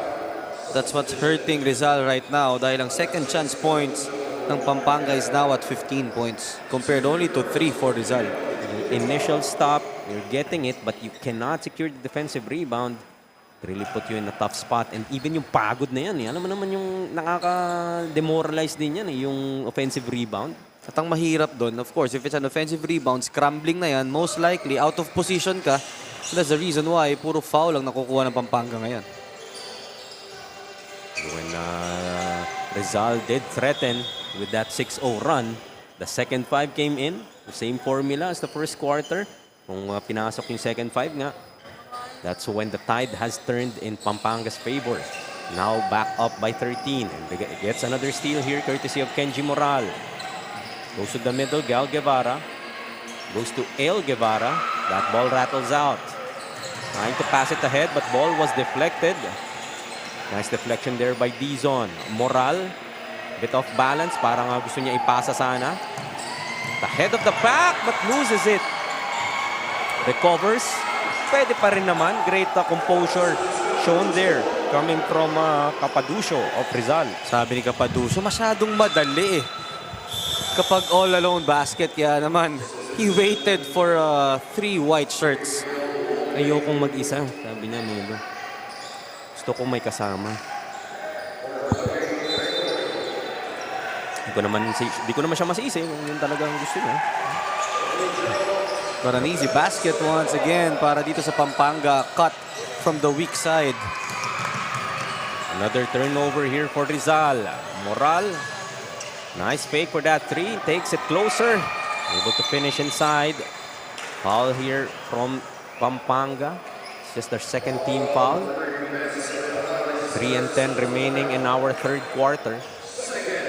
That's what's hurting Rizal right now. Dahil ang second chance points ng Pampanga is now at 15 points. Compared only to 3 for Rizal. Initial stop, you're getting it, but you cannot secure the defensive rebound. It really put you in a tough spot. And even yung pagod na yan, alam mo naman yung nakaka-demoralize din yan, yung offensive rebound. At ang mahirap doon, of course, if it's an offensive rebound, scrambling na yan, most likely out of position ka. That's the reason why puro foul ang nakukuha ng Pampanga ngayon. When Rizal did threaten with that 6-0 run, The second 5 came in. The same formula as the first quarter. Kung pinasok yung second 5 nga, that's when the tide has turned in Pampanga's favor. Now back up by 13. And gets another steal here courtesy of Kenji Moral. Goes to the middle, Gal Guevara. Goes to El Guevara. That ball rattles out. Trying to pass it ahead, but ball was deflected. Nice deflection there by Dizon. Moral, bit off balance. Parang gusto niya ipasa sana. The head of the pack, but loses it. Recovers. Pwede pa rin naman. Great composure shown there. Coming from Capaducio of Rizal. Sabi ni Capaducio, masyadong madali eh. Kapag all-alone basket, kaya naman, he waited for 3 white shirts. Ayokong mag-isa, sabi niya Milo. Gusto kong may kasama. Di ko naman siya masisi kung yun talagang gusto niya. But an easy basket once again para dito sa Pampanga. Cut from the weak side. Another turnover here for Rizal. Moral. Nice fake for that 3. Takes it closer. Able to finish inside. Foul here from Pampanga. It's just their second team foul. 3 and 10 remaining in our third quarter.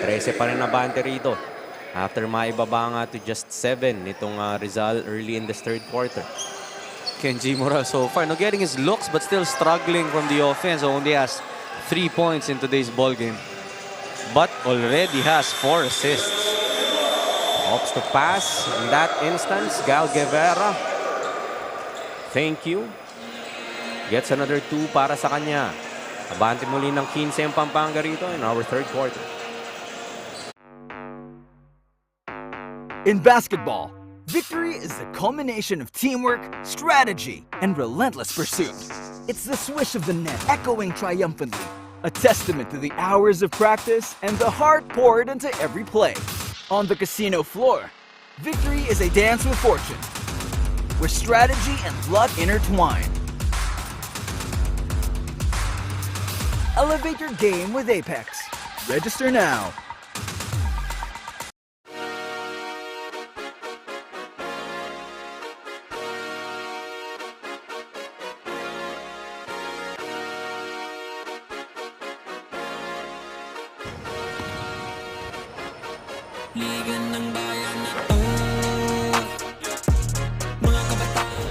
13 pa rin nabante rito. After maibaba nga to just 7 nitong Rizal early in this third quarter. Kenji Moral so far, no getting his looks but still struggling from the offense. Only has 3 points in today's ball game. But already has 4 assists. Opts to pass in that instance. Gal Guevara. Thank you. Gets another 2 para sa kanya. Abante muli ng 15 ang Pampanga rito in our third quarter. In basketball, victory is the culmination of teamwork, strategy, and relentless pursuit. It's the swish of the net echoing triumphantly, a testament to the hours of practice and the heart poured into every play. On the casino floor, victory is a dance with fortune, where strategy and luck intertwine. Elevate your game with Apex. Register now. Liga ng bayan na to. Mga kabataan.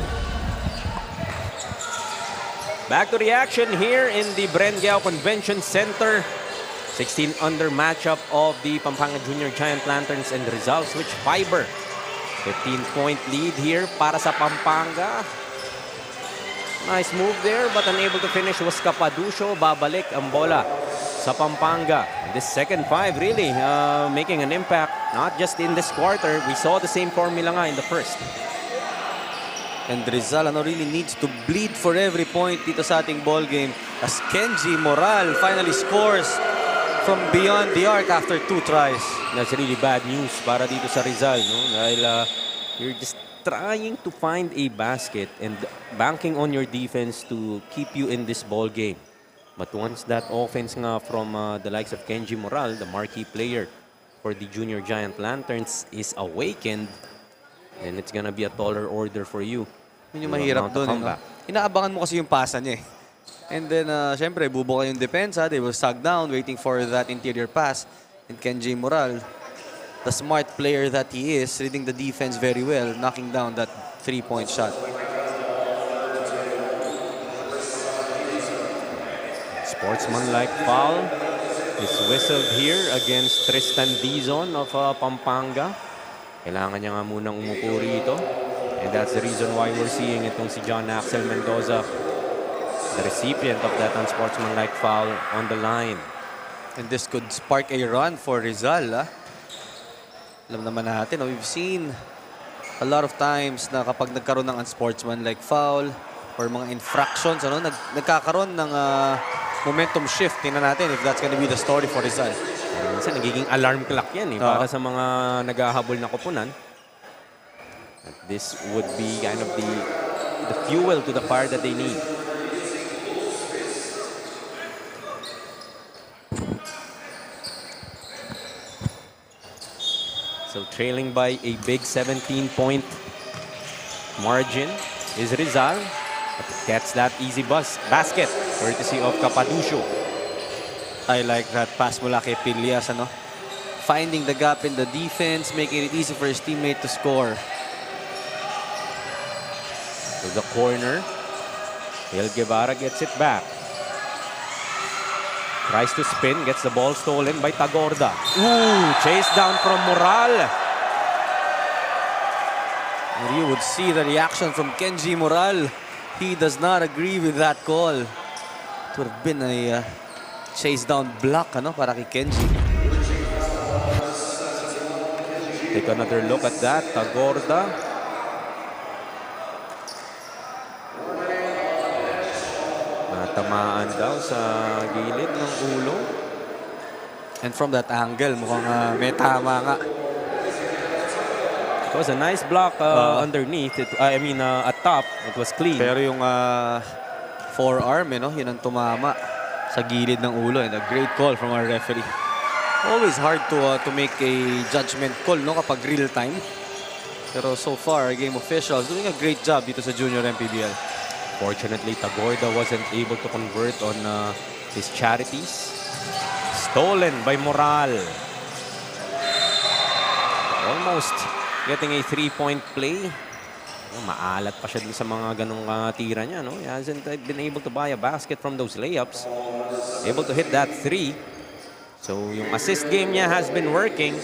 Back to the action here in the Bren Convention Center. 16 under matchup of the Pampanga Junior Giant Lanterns and Rizal Switch Fiber. 15-point lead here para sa Pampanga. Nice move there but unable to finish was Capaducio. Babalik ang bola sa Pampanga. This second 5 really making an impact. Not just in this quarter. We saw the same formula nga in the first. And Rizal really needs to bleed for every point dito sa ating ball game as Kenji Moral finally scores from beyond the arc after 2 tries. That's really bad news para dito sa Rizal, no? Dahil you're just trying to find a basket and banking on your defense to keep you in this ball game. But once that offense nga from the likes of Kenji Moral, the marquee player for the Junior Giant Lanterns, is awakened, then it's gonna be a taller order for you. Yun yung mahirap doon. No? Inaabangan mo kasi yung pasa niya eh. And then, syempre, bubuka yung depensa. They will sag down, waiting for that interior pass. And Kenji Moral, the smart player that he is, reading the defense very well, knocking down that 3-point shot. Sportsman-like foul is whistled here against Tristan Dizon of Pampanga. Kailangan niya nga munang umupo rito. And that's the reason why we're seeing itong si John Axel Mendoza, the recipient of that unsportsmanlike foul on the line. And this could spark a run for Rizal. Alam naman natin, we've seen a lot of times na kapag nagkaroon ng unsportsmanlike foul or mga infractions, nagkakaroon ng momentum shift. Tingnan natin if that's gonna be the story for Rizal. Minsan nagiging alarm clock yan para sa mga naghahabol na koponan. And this would be kind of the fuel to the fire that they need. So trailing by a big 17-point margin is Rizal. Gets that easy basket, courtesy of Capaducio. I like that pass mula kay Pilias, ano? Finding the gap in the defense, making it easy for his teammate to score. To the corner. El Guevara gets it back. Tries to spin, gets the ball stolen by Tagorda. Ooh, chase down from Moral. And you would see the reaction from Kenji Moral. He does not agree with that call. It would have been a chase down block, ano, para kay Kenji. Take another look at that. Tagorda. Natamaan daw sa gilid ng ulo. And from that angle, mukhang may tama nga. It was a nice block underneath. At top, it was clean. Pero yung forearm, yun ang tumama sa gilid ng ulo. And a great call from our referee. Always hard to make a judgment call, no, kapag real time. Pero so far, game officials doing a great job dito sa Junior MPBL. Fortunately, Tagorda wasn't able to convert on his charities. Stolen by Moral. Almost getting a 3-point play. Maalat pa siya din sa mga ganong tira niya. No? He hasn't been able to buy a basket from those layups. Able to hit that 3. So yung assist game niya has been working.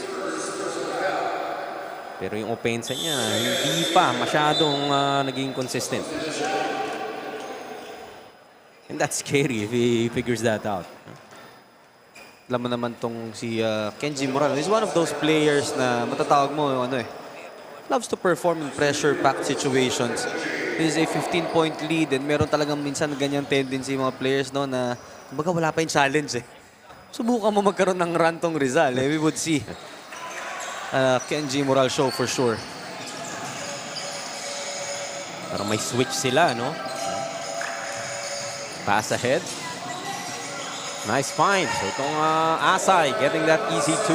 Pero yung offense niya, hindi pa masyadong naging consistent. And that's scary if he figures that out. Alam mo naman tong si Kenji Moral. He's one of those players na matatawag mo, loves to perform in pressure-packed situations. This is a 15-point lead and meron talagang minsan ganyang tendency mga players, no, na kumbaga wala pa yung challenge eh. Subukan mo magkaroon ng run tong Rizal. We would see Kenji Moral show for sure. Parang may switch sila, no? Pass ahead. Nice find. So itong Asay getting that easy 2.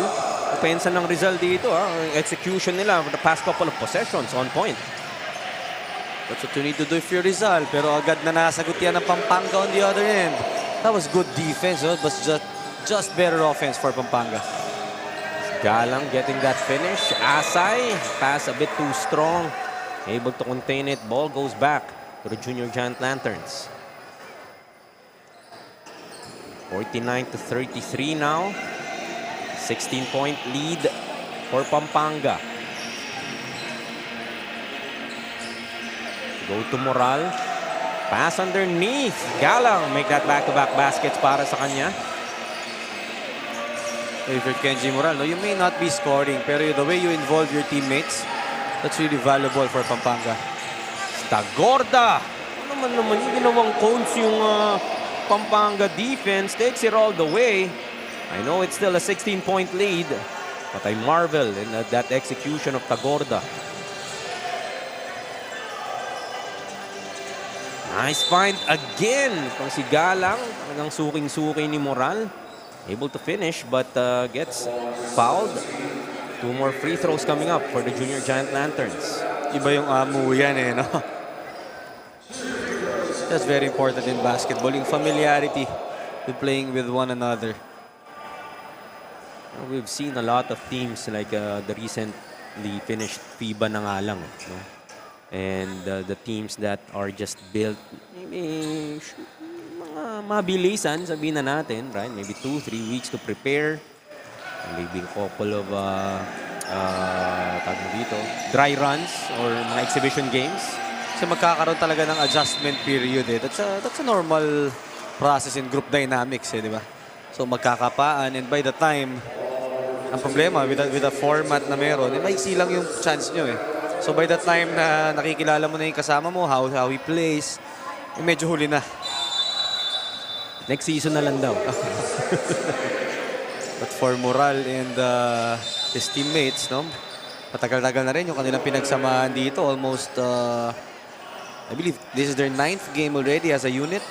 Opensa ng Rizal dito. Execution nila for the past couple of possessions on point. That's what you need to do if you're Rizal. Pero agad na nasagot yan ng Pampanga on the other end. That was good defense. It was just better offense for Pampanga. Galang getting that finish. Asay, pass a bit too strong. Able to contain it. Ball goes back to the Junior Giant Lanterns. 49-33 now. 16-point lead for Pampanga. Go to Moral. Pass underneath. Galang make that back-to-back baskets para sa kanya. If you're Kenji Moral, no, you may not be scoring, pero the way you involve your teammates, that's really valuable for Pampanga. Tagorda! Ano naman yung ginawang cones yung Pampanga defense. Takes it all the way. I know it's still a 16-point lead, but I marvel in that execution of Tagorda. Nice find again from si Galang. Talagang suking-suki ni Moral. Able to finish, but gets fouled. 2 more free throws coming up for the Junior Giant Lanterns. Iba yung amo yan eh, no? That's very important in basketball, yung familiarity with playing with one another. We've seen a lot of teams like the recently finished FIBA na nga lang, no? And the teams that are just built, maybe mga mabilisan, sabihin na natin, right? Maybe 2-3 weeks to prepare. Maybe a couple of dry runs or mga exhibition games. Kasi magkakaroon talaga ng adjustment period eh. That's a normal process in group dynamics eh, di ba? So magkakapaan, and by the time, ang problema with a format na meron, maiksi lang yung chance nyo eh. So by the time na nakikilala mo na yung kasama mo, how he plays, medyo huli na. Next season na lang daw. But for Moral and his teammates, no, matagal-tagal na rin yung kanilang pinagsamahan dito. Almost, I believe this is their 9th game already as a unit.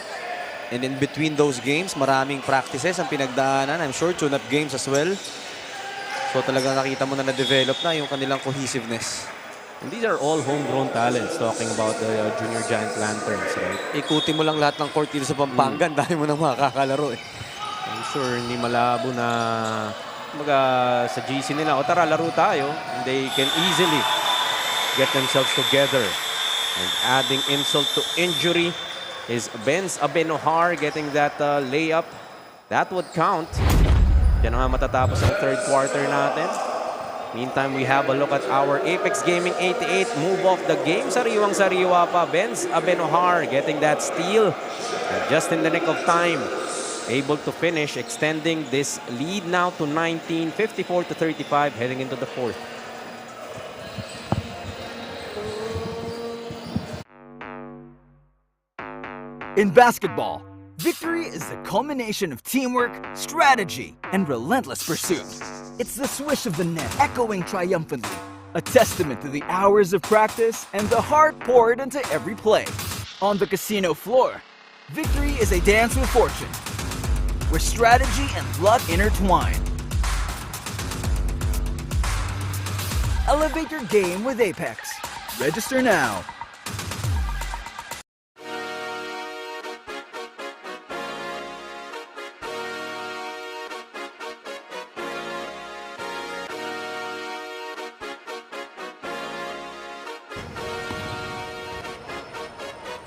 And in between those games, maraming practices ang pinagdaanan. I'm sure tune-up games as well. So talagang nakita mo na na-develop na yung kanilang cohesiveness. And these are all homegrown talents, talking about the Junior Giant Lanterns, right? Ikutin mo lang lahat ng court dito sa Pampanga, dahil mo nang makakalaro eh. I'm sure hindi malabo na sa GC nila, o tara, laro tayo. And they can easily get themselves together. And adding insult to injury is Benz Abenohar getting that layup. That would count. Diyan na nga matatapos ang third quarter natin. Meantime, we have a look at our Apex Gaming 88 move off the game. Sariwang-sariwa pa. Benz Abenohar getting that steal. And just in the nick of time, able to finish, extending this lead now to 19, 54-35, heading into the fourth. In basketball, victory is the culmination of teamwork, strategy, and relentless pursuit. It's the swish of the net echoing triumphantly, a testament to the hours of practice and the heart poured into every play. On the casino floor, victory is a dance with fortune, where strategy and luck intertwine. Elevate your game with Apex. Register now.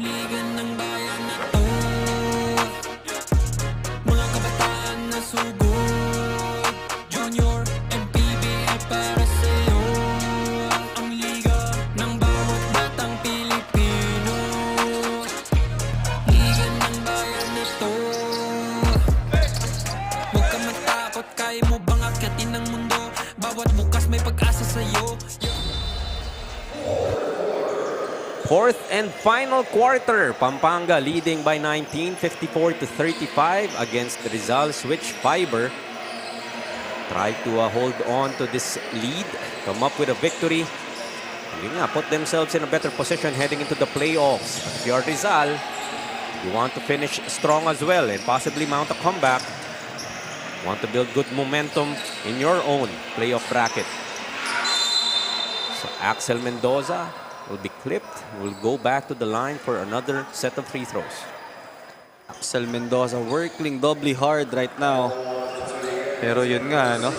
Liga ng bayan na to, mga kabataan na sugod. Junior, MPBL para sa'yo. Ang liga ng bawat batang Pilipino. Liga ng bayan na to. Huwag ka matakot, kaya mo bang akyatin ang mundo? Bawat bukas may pag-asa sa'yo. Fourth and final quarter. Pampanga leading by 19, 54-35 against Rizal Switch Fiber. Try to hold on to this lead, come up with a victory. Yun nga, put themselves in a better position heading into the playoffs. If you are Rizal, you want to finish strong as well and possibly mount a comeback. Want to build good momentum in your own playoff bracket. So Axel Mendoza will be clipped. Will go back to the line for another set of free throws. Axel Mendoza working doubly hard right now. Pero yun nga, no?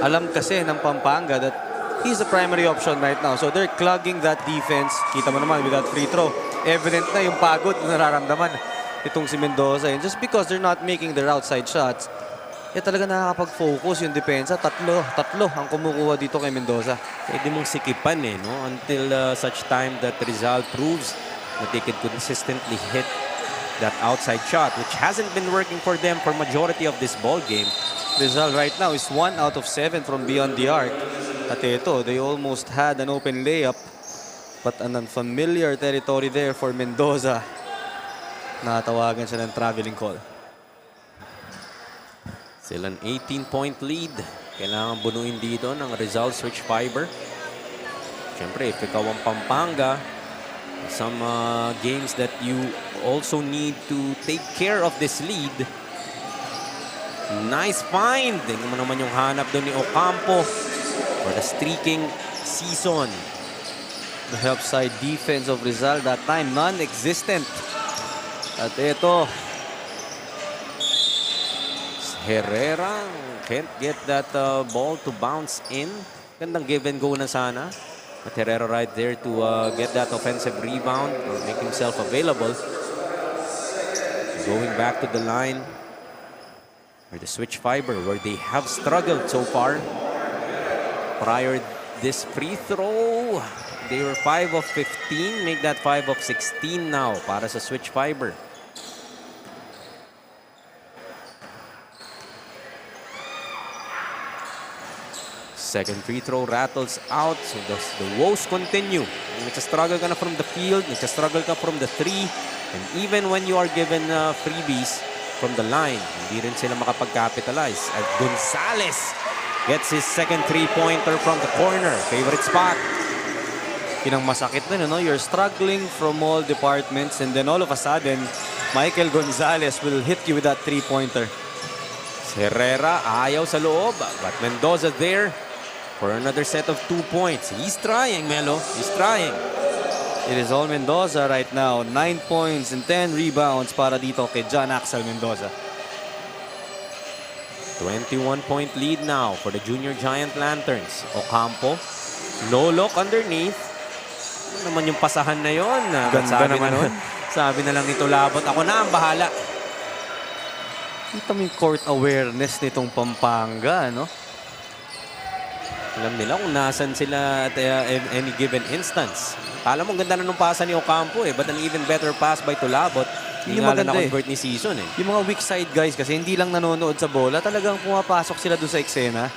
Alam kasi ng Pampanga that he's the primary option right now. So they're clogging that defense. Kita mo naman with that free throw. Evident na yung pagod na nararamdaman itong si Mendoza. And just because they're not making their outside shots, talaga nakakapag-focus yung depensa. Tatlo ang kumukuha dito kay Mendoza. Pwede mong sikipan eh, no? Until such time that Rizal proves that they could consistently hit that outside shot, which hasn't been working for them for majority of this ball game. Rizal right now is 1 out of 7 from beyond the arc. At ito, they almost had an open layup, but an unfamiliar territory there for Mendoza. Natawagan siya ng traveling call. Still an 18-point lead. Kailangan bunuin dito ng Rizal Switch Fiber. Siyempre, if ikaw ang Pampanga, some games that you also need to take care of this lead. Nice find. Tingnan mo naman yung hanap doon ni Ocampo for the streaking season. The help side defense of Rizal that time non-existent. At ito, Herrera can't get that ball to bounce in. Gandang give and go na sana. But Herrera right there to get that offensive rebound or make himself available. Going back to the line for the Switch Fiber, where they have struggled so far. Prior this free throw, they were 5 of 15. Make that 5 of 16 now para sa Switch Fiber. Second free throw rattles out, so the woes continue. Nagsastruggle ka na from the field, nagsastruggle ka from the three, and even when you are given freebies from the line, hindi rin sila makapag-capitalize. At Gonzalez gets his second three-pointer from the corner. Favorite spot. Yun ang masakit na, no? You're struggling from all departments, and then all of a sudden, Michael Gonzalez will hit you with that three-pointer. Herrera ayaw sa loob, but Mendoza there for another set of 2 points. He's trying, Melo. He's trying. It is all Mendoza right now. 9 points and 10 rebounds para dito kay John Axel Mendoza. 21-point lead now for the Junior Giant Lanterns. Ocampo, no look underneath. Ano naman yung pasahan na yon? Ganda naman nun. Sabi na lang nito Labot, ako na ang bahala. Kita mo yung court awareness nitong Pampanga, no? Alam nila kung nasan sila at any given instance. Kala mo ganda na nung pasa ni Ocampo but an even better pass by Tulabot. Hindi nga lang na-convert ni Season Yung mga weak side guys kasi hindi lang nanonood sa bola, talagang pumapasok sila doon sa eksena.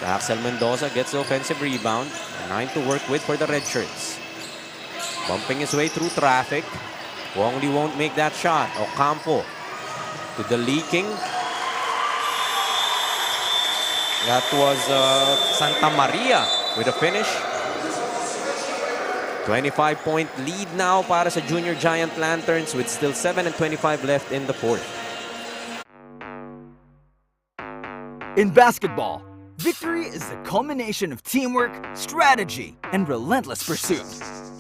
So Axel Mendoza gets the offensive rebound. 9 to work with for the Red Shirts. Bumping his way through traffic. Wongley won't make that shot. Ocampo to the leaking. That was Santa Maria with a finish. 25-point lead now para sa Junior Giant Lanterns with still 7 and 25 left in the fourth. In basketball, victory is the culmination of teamwork, strategy, and relentless pursuit.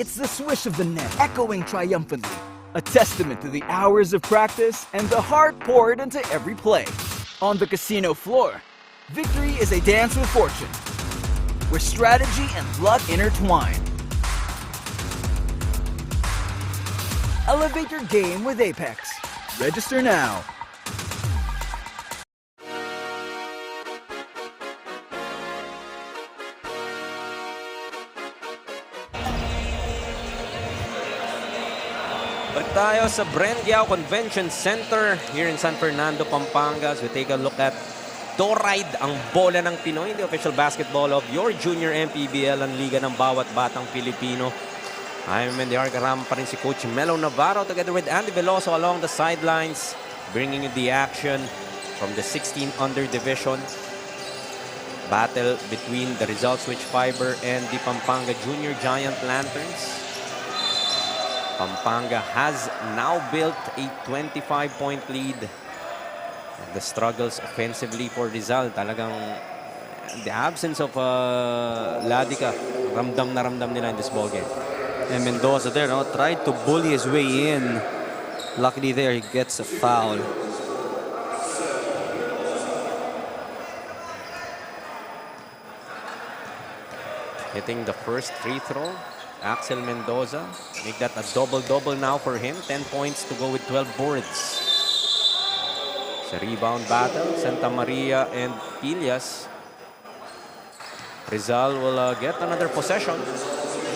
It's the swish of the net echoing triumphantly, a testament to the hours of practice and the heart poured into every play. On the casino floor, victory is a dance with fortune, where strategy and luck intertwine. Elevate your game with Apex. Register now. Balik tayo sa Bren Convention Center here in San Fernando, Pampanga. As we take a look at Doride, ang bola ng Pinoy, the official basketball of your junior MPBL, ang liga ng bawat batang Pilipino. I'm in the Argaram pa rin si Coach Melo Navarro together with Andy Veloso along the sidelines, bringing you the action from the 16 under division. Battle between the Rizal Switch Fiber and the Pampanga Junior Giant Lanterns. Pampanga has now built a 25-point lead. The struggles offensively for Rizal, talagang the absence of Ladika, ramdam na ramdam nila in this ballgame. And Mendoza there, no, tried to bully his way in. Luckily there, he gets a foul. Hitting the first free throw, Axel Mendoza. Make that a double-double now for him. 10 points to go with 12 boards. Sa rebound battle, Santa Maria and Pilias. Rizal will get another possession.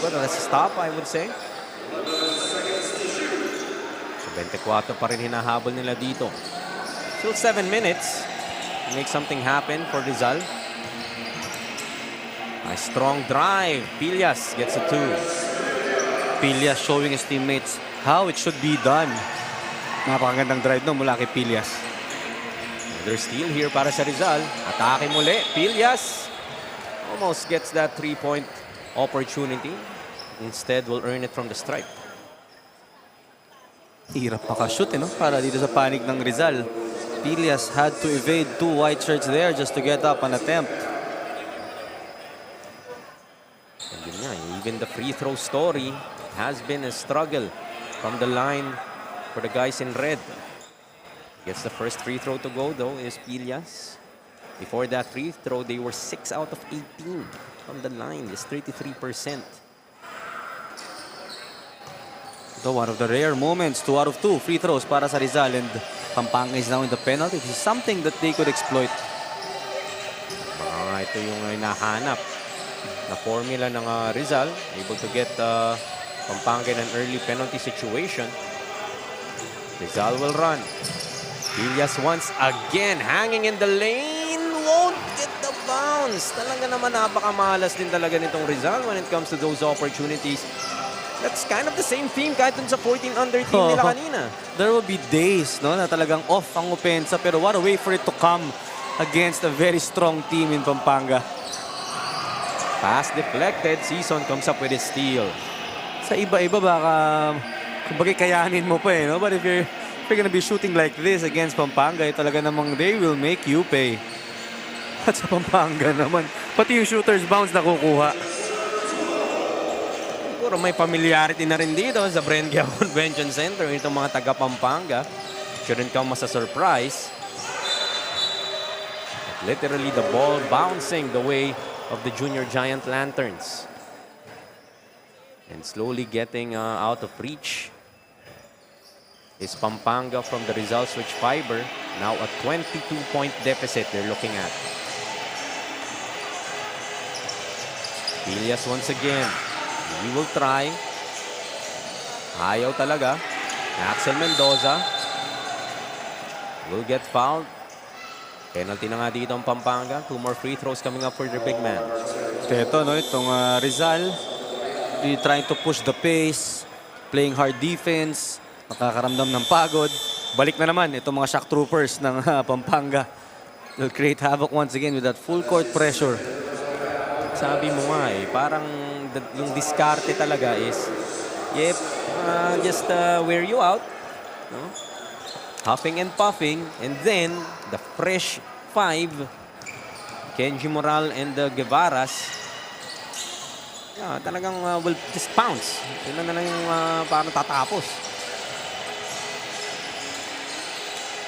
But let's stop, I would say. So 24 pa rin hinahabol nila dito. Still 7 minutes. Make something happen for Rizal. A strong drive. Pilias gets a 2. Pilias showing his teammates how it should be done. Napakagandang drive no mula kay Pilias. Another steal here para sa Rizal. Atake muli. Pilias almost gets that 3-point opportunity. Instead, will earn it from the stripe. Hirap makashoot, no? Para dito sa panig ng Rizal. Pilias had to evade 2 white shirts there just to get up an attempt. And yun nga, even the free throw story has been a struggle from the line for the guys in red. Gets the first free throw to go, though, is Pilias. Before that free throw, they were 6 out of 18 from the line. It's 33%. So one of the rare moments, 2 out of 2 free throws para sa Rizal, and Pampanga is now in the penalty. This is something that they could exploit. Ito yung hinahanap na formula ng Rizal. Able to get Pampanga in an early penalty situation. Rizal will run. Pilias once again hanging in the lane. Won't get the bounce. Talaga naman napakamalas din talaga nitong Rizal when it comes to those opportunities. That's kind of the same theme kahit dun sa 14 under team nila kanina. There will be days, no, na talagang off ang opensa, pero what a way for it to come against a very strong team in Pampanga. Pass deflected. Season comes up with a steal. Sa iba-iba baka kumbaga kayanin mo pa no? But if If you're gonna be shooting like this against Pampanga, talaga namang they will make you pay. At sa Pampanga naman, pati yung shooter's bounce nakukuha. Siguro may familiarity na rin dito sa Bren Convention Center itong mga taga Pampanga. Shouldn't come as a surprise. But literally the ball bouncing the way of the Junior Giant Lanterns. And slowly getting out of reach is Pampanga from the Rizal switch fiber. Now a 22-point deficit they're looking at. Ilias once again. He will try. Ayaw talaga. Axel Mendoza will get fouled. Penalty na nga dito ang Pampanga. 2 more free throws coming up for their big man. Ito, no, itong Rizal, really trying to push the pace, playing hard defense, nakakaramdam ng pagod. Balik na naman itong mga shock troopers ng Pampanga. They'll create havoc once again with that full court pressure. Sabi mo nga parang yung diskarte talaga is, yep, just wear you out. No? Huffing and puffing. And then, the fresh 5, Kenji Moral and the Guevaras, talagang will just pounce. Yun na lang yung parang tatapos.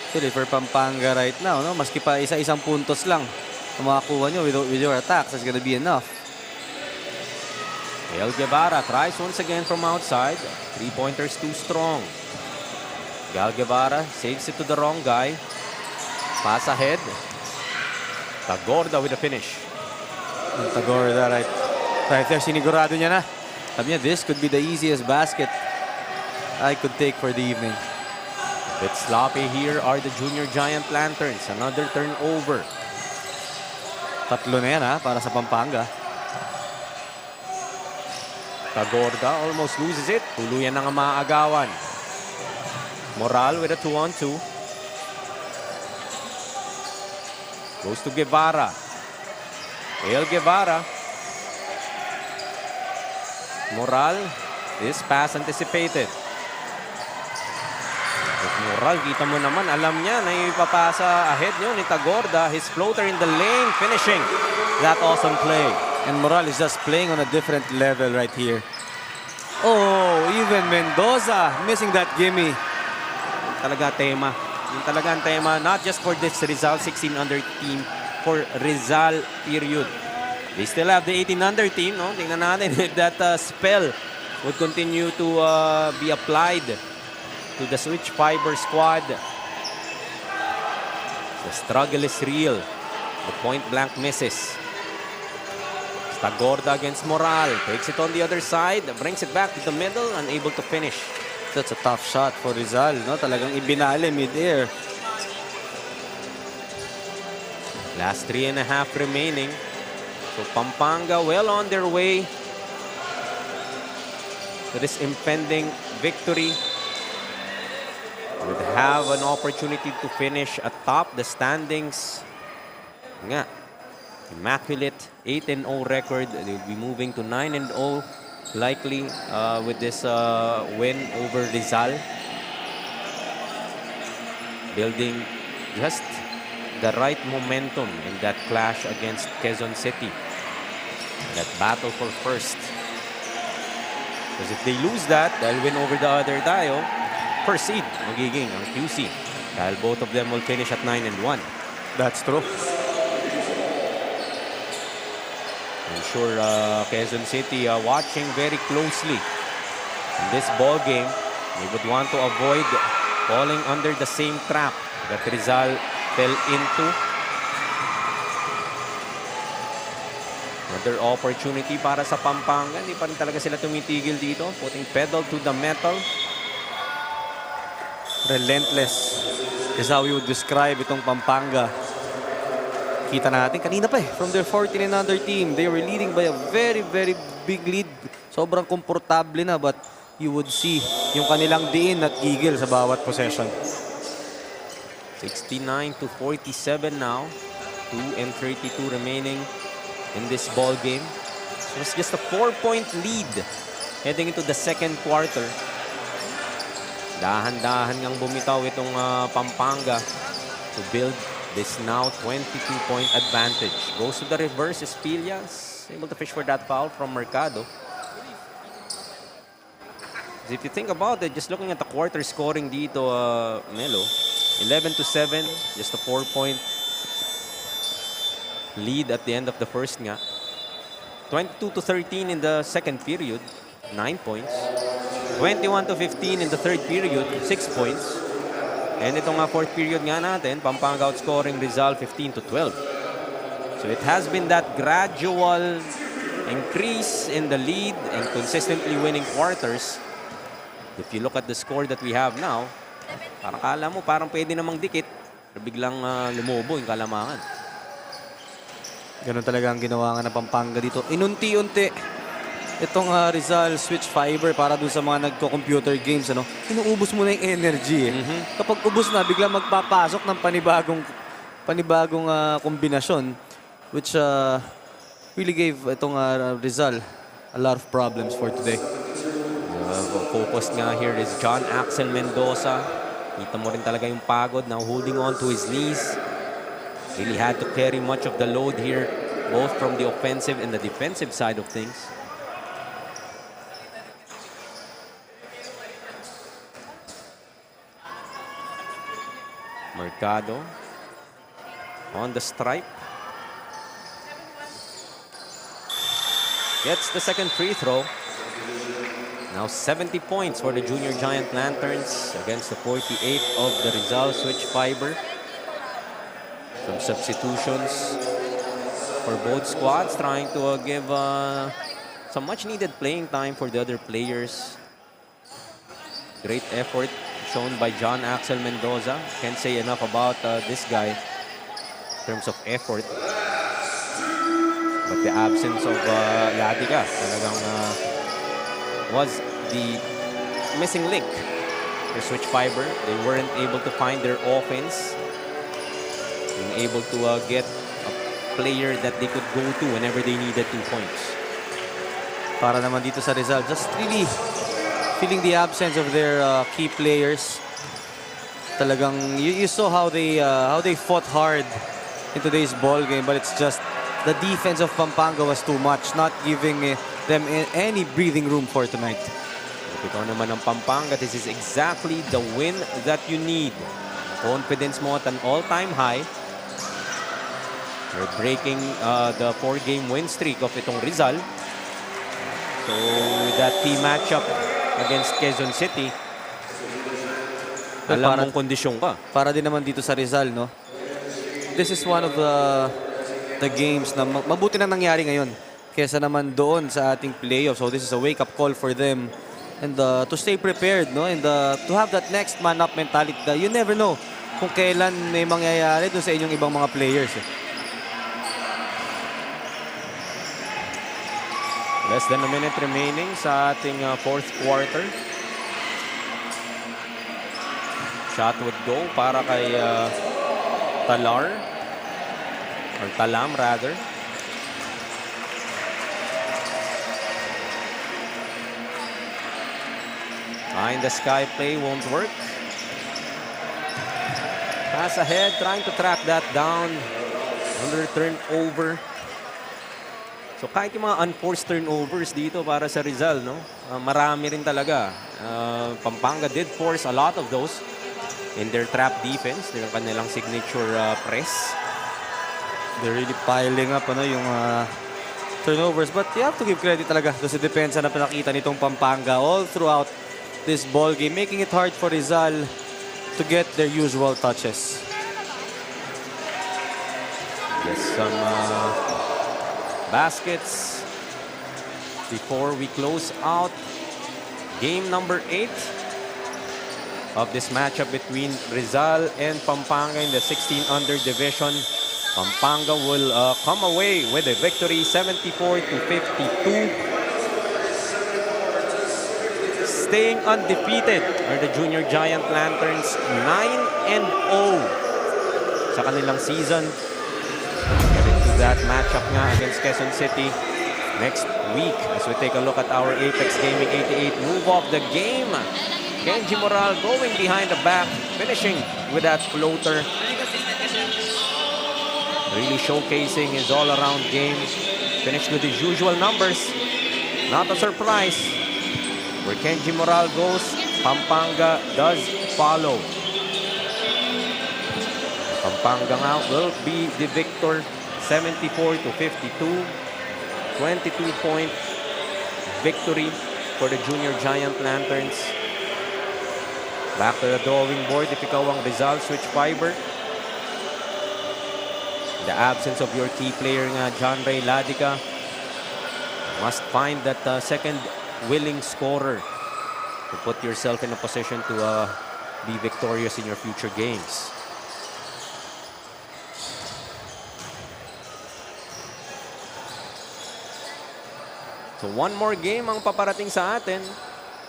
Actually, for Pampanga right now, no, maski pa isa-isang puntos lang na makakuha nyo with your attacks, that's gonna be enough. El Guevara tries once again from outside. 3-pointers too strong. Gal Guevara saves it to the wrong guy. Pass ahead. Tagorda with the finish. Tagorda right there, sinigurado niya na. Sabi niya, this could be the easiest basket I could take for the evening. A bit sloppy here are the Junior Giant Lanterns. Another turnover. Tatlo na yan para sa Pampanga. Tagorda almost loses it. Tuluyan na nga maaagawan. Moral with a 2-on-2. Goes to Guevara. El Guevara. Moral. This pass anticipated. Moral, kita mo naman, alam niya na ipapasa ahead nyo ni Tagorda. His floater in the lane, finishing that awesome play. And Moral is just playing on a different level right here. Oh, even Mendoza missing that gimme. Talaga tema. Yung talagang tema, not just for this Rizal 16 under team, for Rizal period. They still have the 18 under team, no? Tingnan natin if that spell would continue to be applied to the switch fiber squad. The struggle is real. The point blank misses. Tagorda against Moral. Takes it on the other side. Brings it back to the middle. Unable to finish. That's a tough shot for Rizal. No? Talagang ibinali mid-air. Last 3.5 remaining. So Pampanga well on their way to this impending victory. Would have an opportunity to finish atop the standings. Nga. Immaculate 8-0 record. They'll be moving to 9-0 likely with this win over Rizal. Building just the right momentum in that clash against Quezon City. That battle for first. Because if they lose that, they'll win over the other tayo. First seed magiging ang QC. Dahil both of them will finish at 9-1. That's true. I'm sure Quezon City watching very closely in this ball game. They would want to avoid falling under the same trap that Rizal fell into. Another opportunity para sa Pampanga. Hindi pa rin talaga sila tumitigil dito. Putting pedal to the metal. Relentless is how you would describe itong Pampanga. Kita natin kanina pa from their 14 and under team. They were leading by a very, very big lead. Sobrang komportable na, but you would see yung kanilang diin at gigil sa bawat possession. 69-47 now. 2:32 remaining in this ball game. So it's just a 4-point lead heading into the second quarter. Dahan-dahan ngang bumitaw itong Pampanga to build this now 22-point advantage. Goes to the reverse is Pillas, able to fish for that foul from Mercado. If you think about it, just looking at the quarter scoring dito, Melo, 11-7, just a 4-point lead at the end of the first nga. 22-13 in the second period, 9 points. 21-15 in the third period, 6 points. And itong fourth period nga natin, Pampanga outscoring Rizal 15-12. So it has been that gradual increase in the lead and consistently winning quarters. If you look at the score that we have now, parang kala mo, parang pwede namang dikit. Pero biglang lumubo yung kalamangan. Ganun talaga ang ginawa nga ng Pampanga dito. Inunti-unti itong Rizal switch fiber para dun sa mga nagko-computer games. Ano? Inuubos mo na yung energy. Kapag ubos na, biglang magpapasok ng panibagong kombinasyon, which really gave itong Rizal a lot of problems for today. Focused nga here is John Axel Mendoza. Kita mo rin talaga yung pagod, now holding on to his knees. Really had to carry much of the load here, both from the offensive and the defensive side of things. Mercado on the stripe. Gets the second free throw. Now 70 points for the Junior Giant Lanterns against the 48 of the Rizal switch fiber. Some substitutions for both squads, trying to give some much needed playing time for the other players. Great effort shown by John Axel Mendoza. Can't say enough about this guy in terms of effort. But the absence of Ladiga talagang was the missing link for switch fiber. They weren't able to find their offense, being able to get a player that they could go to whenever they needed 2 points. Para naman dito sa Rizal, just really feeling the absence of their key players. Talagang you saw how they fought hard in today's ball game, but it's just the defense of Pampanga was too much, not giving them any breathing room for tonight. If ikaw naman ng Pampanga, this is exactly the win that you need. Confidence mo at an all-time high. We're breaking the 4-game win streak of itong Rizal. So that key matchup against Quezon City, alam mong kondisyon ka. Para din naman dito sa Rizal, no? This is one of the games na mabuti na nangyari ngayon kesa naman doon sa ating playoff. So this is a wake-up call for them, and to stay prepared, no? And to have that next man-up mentality. You never know kung kailan may mangyayari doon sa inyong ibang mga players. Less than a minute remaining sa ating fourth quarter. Shot would go para kay Talar. Or Talam, rather. Behind the sky play won't work. Pass ahead, trying to track that down. Under turnover. So kahit yung mga unforced turnovers dito para sa Rizal, no? Marami rin talaga. Pampanga did force a lot of those in their trap defense, yung kanilang signature press. They're really piling up yung turnovers. But you have to give credit talaga sa depensa na pinakita nitong Pampanga all throughout this ball game, making it hard for Rizal to get their usual touches. Yes, some baskets before we close out game number 8 of this matchup between Rizal and Pampanga in the 16 under division. Pampanga will come away with a victory, 74-52. Staying undefeated are the Junior Giant Lanterns, 9-0 sa kanilang season. Get into that matchup nga against Quezon City next week as we take a look at our Apex Gaming 88 move of the game. Kenji Moral going behind the back, finishing with that floater. Really showcasing his all-around game. Finished with his usual numbers. Not a surprise. Where Kenji Moral goes, Pampanga does follow. Pampanga now will be the victor, 74 to 52. 22-point victory for the Junior Giant Lanterns. Back to the drawing board if ikaw ang Rizal switch fiber. The absence of your key player nga John Ray Ladica, must find that second willing scorer to put yourself in a position to be victorious in your future games. So one more game ang paparating sa atin.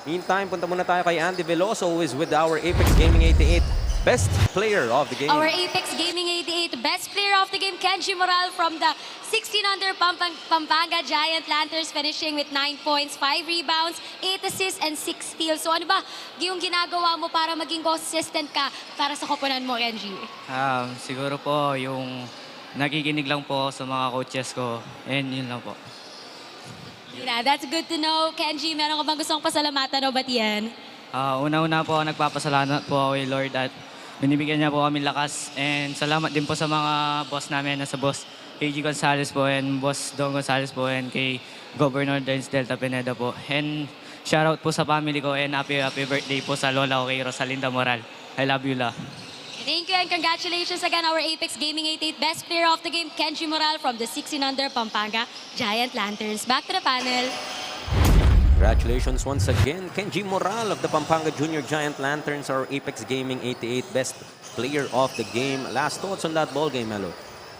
Meantime, punta muna tayo kay Andy Veloso, who is with our Apex Gaming 88 Best Player of the Game. Our Apex Gaming 88 Best Player of the Game, Kenji Moral from the 16 under Pampanga Giant Lanterns, finishing with 9 points, 5 rebounds, 8 assists, and 6 steals. So ano ba yung ginagawa mo para maging consistent ka para sa koponan mo, Kenji? Siguro po yung nakikinig lang po sa mga coaches ko, and yun lang po. Yeah, that's good to know. Kenji, meron ka bang gustong pasalamatan o batiyan? Una-una po, nagpapasalamat po ako kay Lord at binibigyan niya po kami lakas. And salamat din po sa mga boss namin, sa boss KG Gonzalez po and boss Don Gonzalez po and kay Governor Dens Delta Pineda po. And shoutout po sa family ko and happy birthday po sa lola ko kay Rosalinda Moral. I love you la. Thank you and congratulations again, our Apex Gaming 88 Best Player of the Game, Kenji Moral from the 16 under Pampanga Giant Lanterns. Back to the panel. Congratulations once again, Kenji Moral of the Pampanga Junior Giant Lanterns, our Apex Gaming 88 Best Player of the Game. Last thoughts on that ball game, Melo?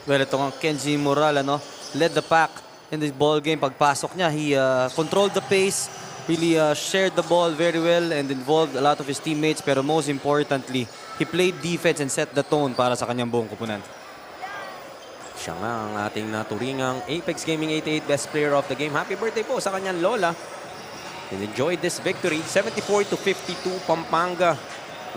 Well, ito ang Kenji Moral, led the pack in this ball game. Pagpasok niya, he controlled the pace, really shared the ball very well and involved a lot of his teammates. Pero most importantly, he played defense and set the tone para sa kanyang buong koponan. Siya nga ang ating naturingang Apex Gaming 88 Best Player of the Game. Happy birthday po sa kanyang lola. And enjoyed this victory, 74 to 52, Pampanga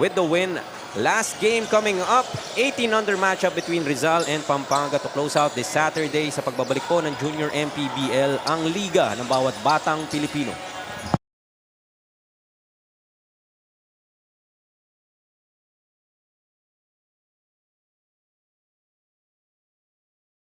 with the win. Last game coming up, 18 under matchup between Rizal and Pampanga to close out this Saturday sa pagbabalik po ng Junior MPBL, ang liga ng bawat batang Pilipino.